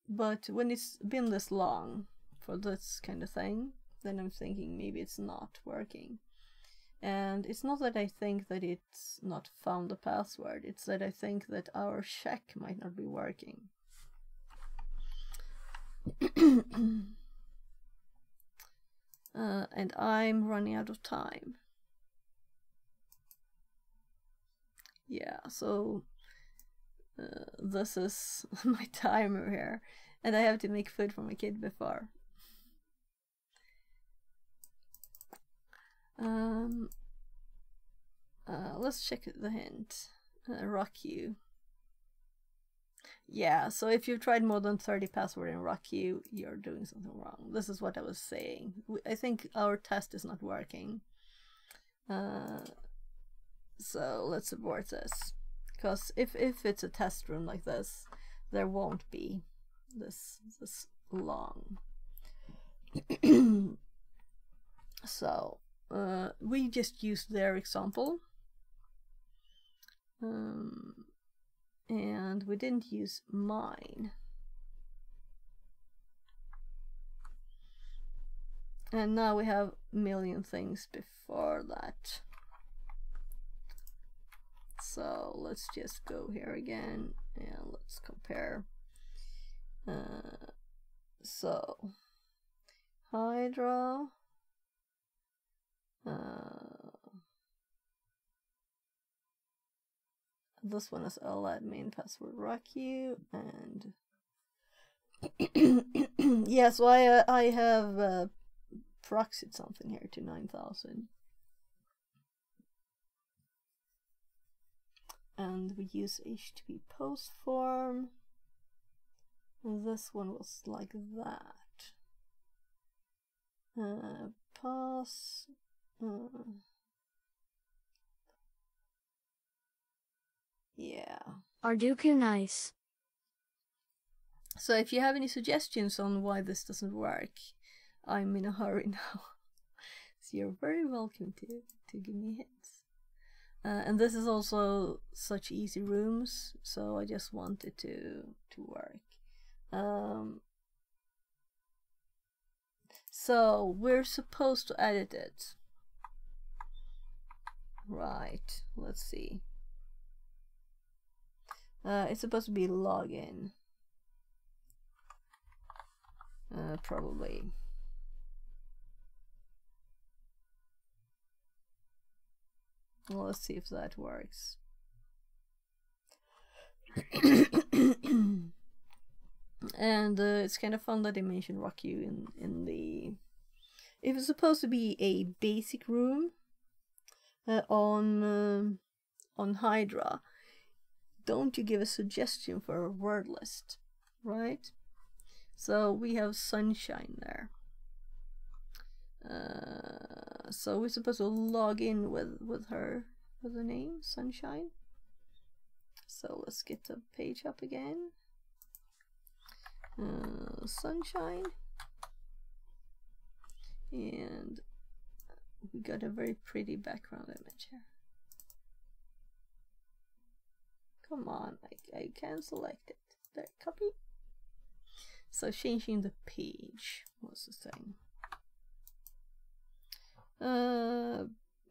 But when it's been this long for this kind of thing, then I'm thinking maybe it's not working. And it's not that I think that it's not found the password, it's that I think that our check might not be working. And I'm running out of time. Yeah, so this is my timer here, and I have to make food for my kid before. Let's check the hint. Rock you. Yeah, so if you've tried more than 30 password in Rock you, you're doing something wrong. This is what I was saying. I think our test is not working. So let's abort this. Because if it's a test room like this, there won't be this long. So we just used their example, and we didn't use mine. And now we have a million things before that. So let's just go here again and let's compare. So Hydra, this one is admin password RockU, and yeah, so I have proxied something here to 9,000. And we use HTTP post form. And this one was like that. Pass. Yeah. Arduku nice. So if you have any suggestions on why this doesn't work, I'm in a hurry now. So you're very welcome to give me hints. And this is also such easy rooms, so I just want it to work. So we're supposed to edit it. Right, let's see. It's supposed to be login. Probably. Well, let's see if that works. And it's kind of fun that they mentioned RockU in the. If it's supposed to be a basic room on Hydra, don't you give a suggestion for a word list, right? So we have Sunshine there. So we're supposed to log in with her name, Sunshine. So let's get the page up again. Sunshine, and we got a very pretty background image here. Come on, I can select it. There, copy. So changing the page was the thing.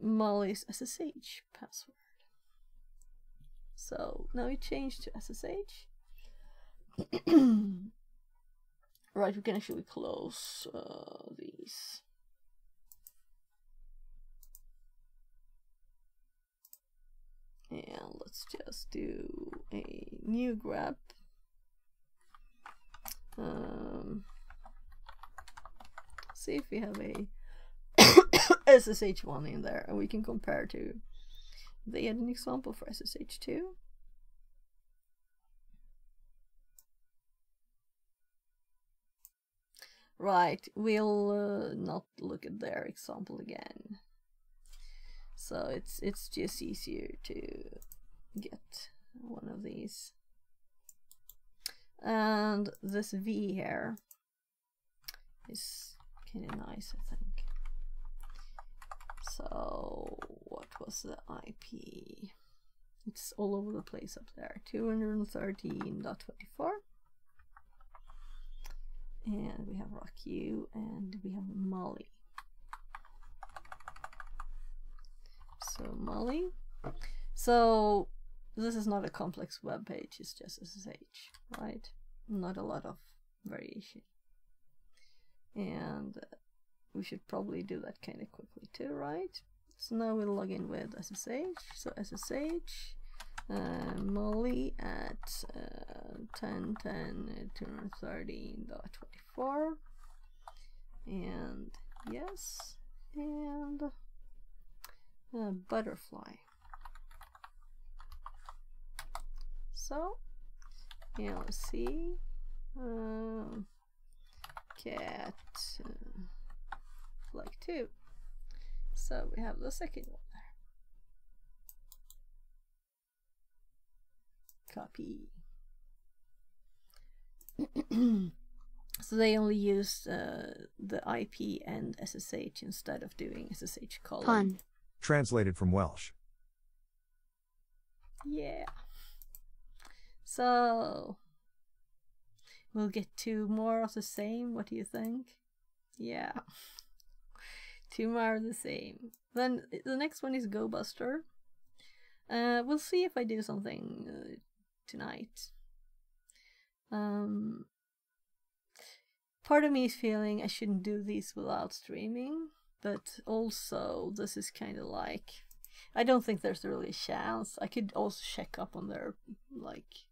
Molly's SSH password. So now we changed to SSH. Right, we can actually close these. And let's just do a new grep. See if we have a SSH one in there, and we can compare to they had an example for SSH2. Right, we'll not look at their example again. So it's just easier to get one of these. And this V here is kind of nice, I think. So what was the IP? It's all over the place up there. 213.24. And we have RockU and we have Molly. So Molly. So this is not a complex web page, it's just SSH, right? Not a lot of variation. And we should probably do that kind of quickly too, right? So now we'll log in with SSH. So SSH Molly at 10.10.213.24 and yes, and butterfly. So yeah, let's see, cat flag 2. So we have the second one there. Copy. So they only used the IP and SSH instead of doing SSH colon. Pun. Translated from Welsh. Yeah. So we'll get 2 more of the same. What do you think? Yeah. 2 more of the same. Then the next one is GoBuster. We'll see if I do something tonight. Part of me is feeling I shouldn't do these without streaming, but also this is kind of like, I don't think there's really a chance. I could also check up on their like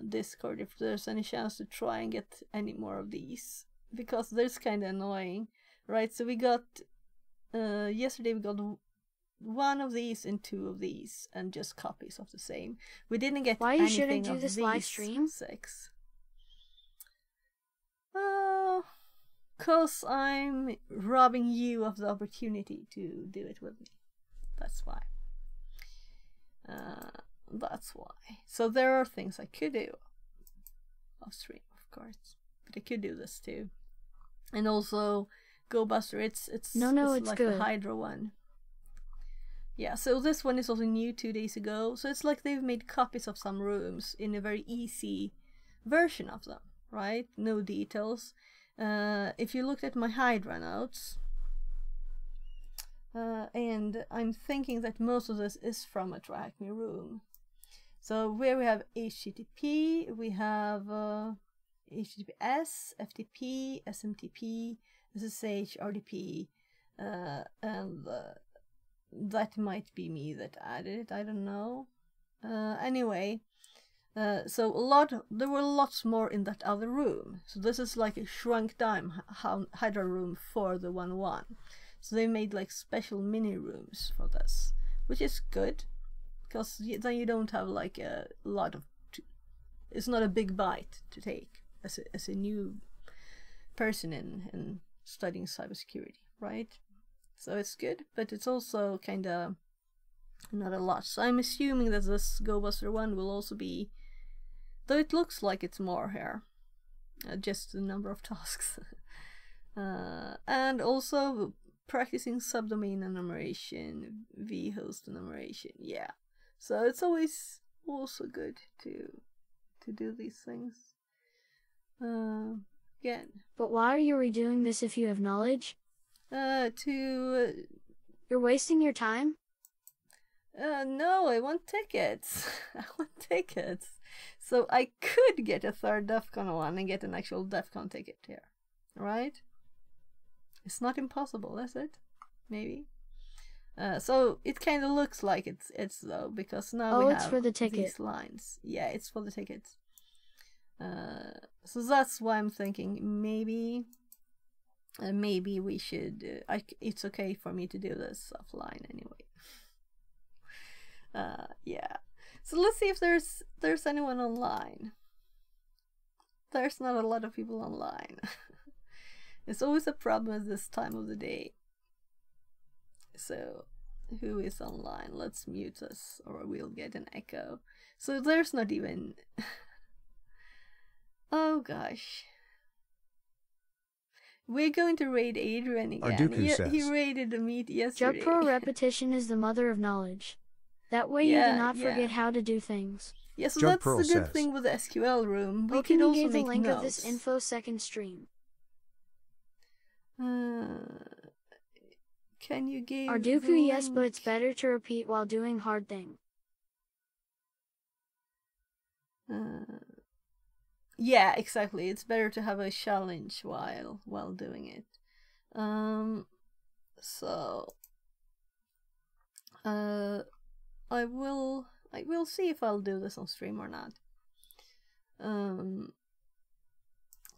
Discord if there's any chance to try and get any more of these, because there's kind of annoying, right? So we got yesterday we got 1 of these and 2 of these, and just copies of the same. We didn't get Why anything shouldn't do of this these live stream? 6. 'Cause I'm robbing you of the opportunity to do it with me. That's why. That's why. So there are things I could do off stream, of course, but I could do this too. And also, GoBuster, it's like good. the Hydra one. Yeah, so this one is also new 2 days ago. So it's like they've made copies of some rooms in a very easy version of them, right? No details. If you looked at my Hydra notes, and I'm thinking that most of this is from a TryHackMe room. So where we have HTTP, we have HTTPS, FTP, SMTP, SSH, RDP, and that might be me that added it, I don't know. Anyway, so there were lots more in that other room. So this is like a shrunk down Hydra room for the 1.1. So they made like special mini rooms for this, which is good, because then you don't have like a lot of. It's not a big bite to take as a new person in studying cybersecurity, right? So it's good, but it's also kind of not a lot. So I'm assuming that this GoBuster one will also be, though it looks like it's more here, just the number of tasks. And also practicing subdomain enumeration, vhost enumeration, yeah. So it's always also good to do these things. Again. But why are you redoing this if you have knowledge? You're wasting your time? No, I want tickets. I want tickets. So I could get a 3rd DEF CON one and get an actual DEF CON ticket here, right? It's not impossible, is it? Maybe. So it kind of looks like it's though, because now we have it's for the ticket. These lines. Yeah, it's for the tickets. So that's why I'm thinking maybe we should. It's okay for me to do this offline anyway. Yeah. So let's see if there's anyone online. There's not a lot of people online. It's always a problem at this time of the day. So, who is online? Let's mute us or we'll get an echo. So there's not even... Oh gosh. We're going to raid Adrian again. Arduku says. He raided the meet yesterday. Jug Pro repetition is the mother of knowledge. That way you do not forget how to do things. Yeah, so Jug that's Pearl the good says. thing with the SQL room. We Open could also gave the make link notes. of this info second stream. Can you give Arduku, yes, but it's better to repeat while doing hard thing. Yeah, exactly. It's better to have a challenge while doing it. So I will see if I'll do this on stream or not.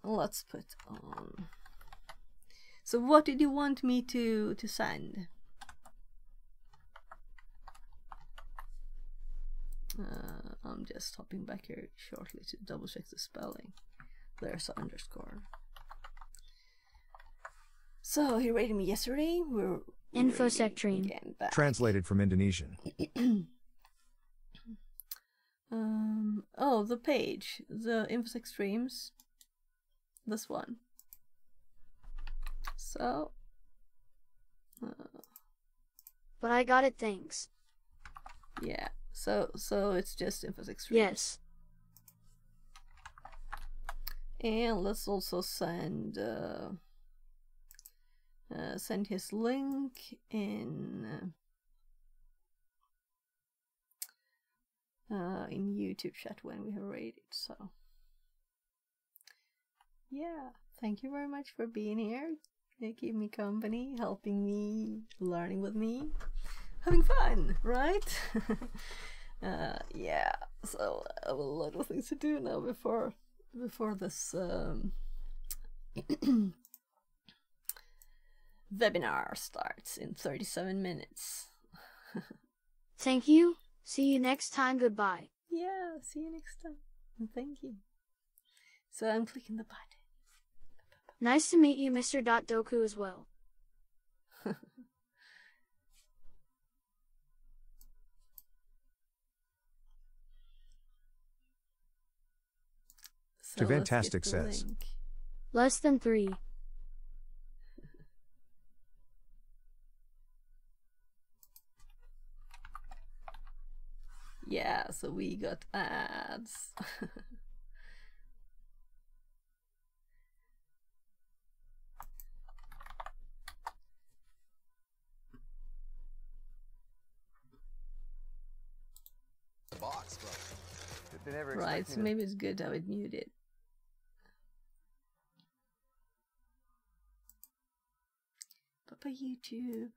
Let's put on. So what did you want me to send? I'm just hopping back here shortly to double check the spelling. There's an underscore. So he rated me yesterday. We're InfoSec dream. Translated from Indonesian. Oh, the page, the InfoSec streams. This one. So. But I got it, thanks. Yeah. So it's just InfoSec streams. Yes. And let's also send his link in YouTube chat when we have rated. So yeah, thank you very much for being here. You keep me company, helping me, learning with me, having fun, right? Yeah. So I have a lot of things to do now before this webinar starts in 37 minutes. Thank you. See you next time. Goodbye. Yeah, see you next time. And thank you. So I'm clicking the button. Nice to meet you, Mr. Doku, as well. So Fantastic says. Link. Less than 3. Yeah, so we got ads. Right, so maybe it's good to have it muted. Bye-bye, YouTube.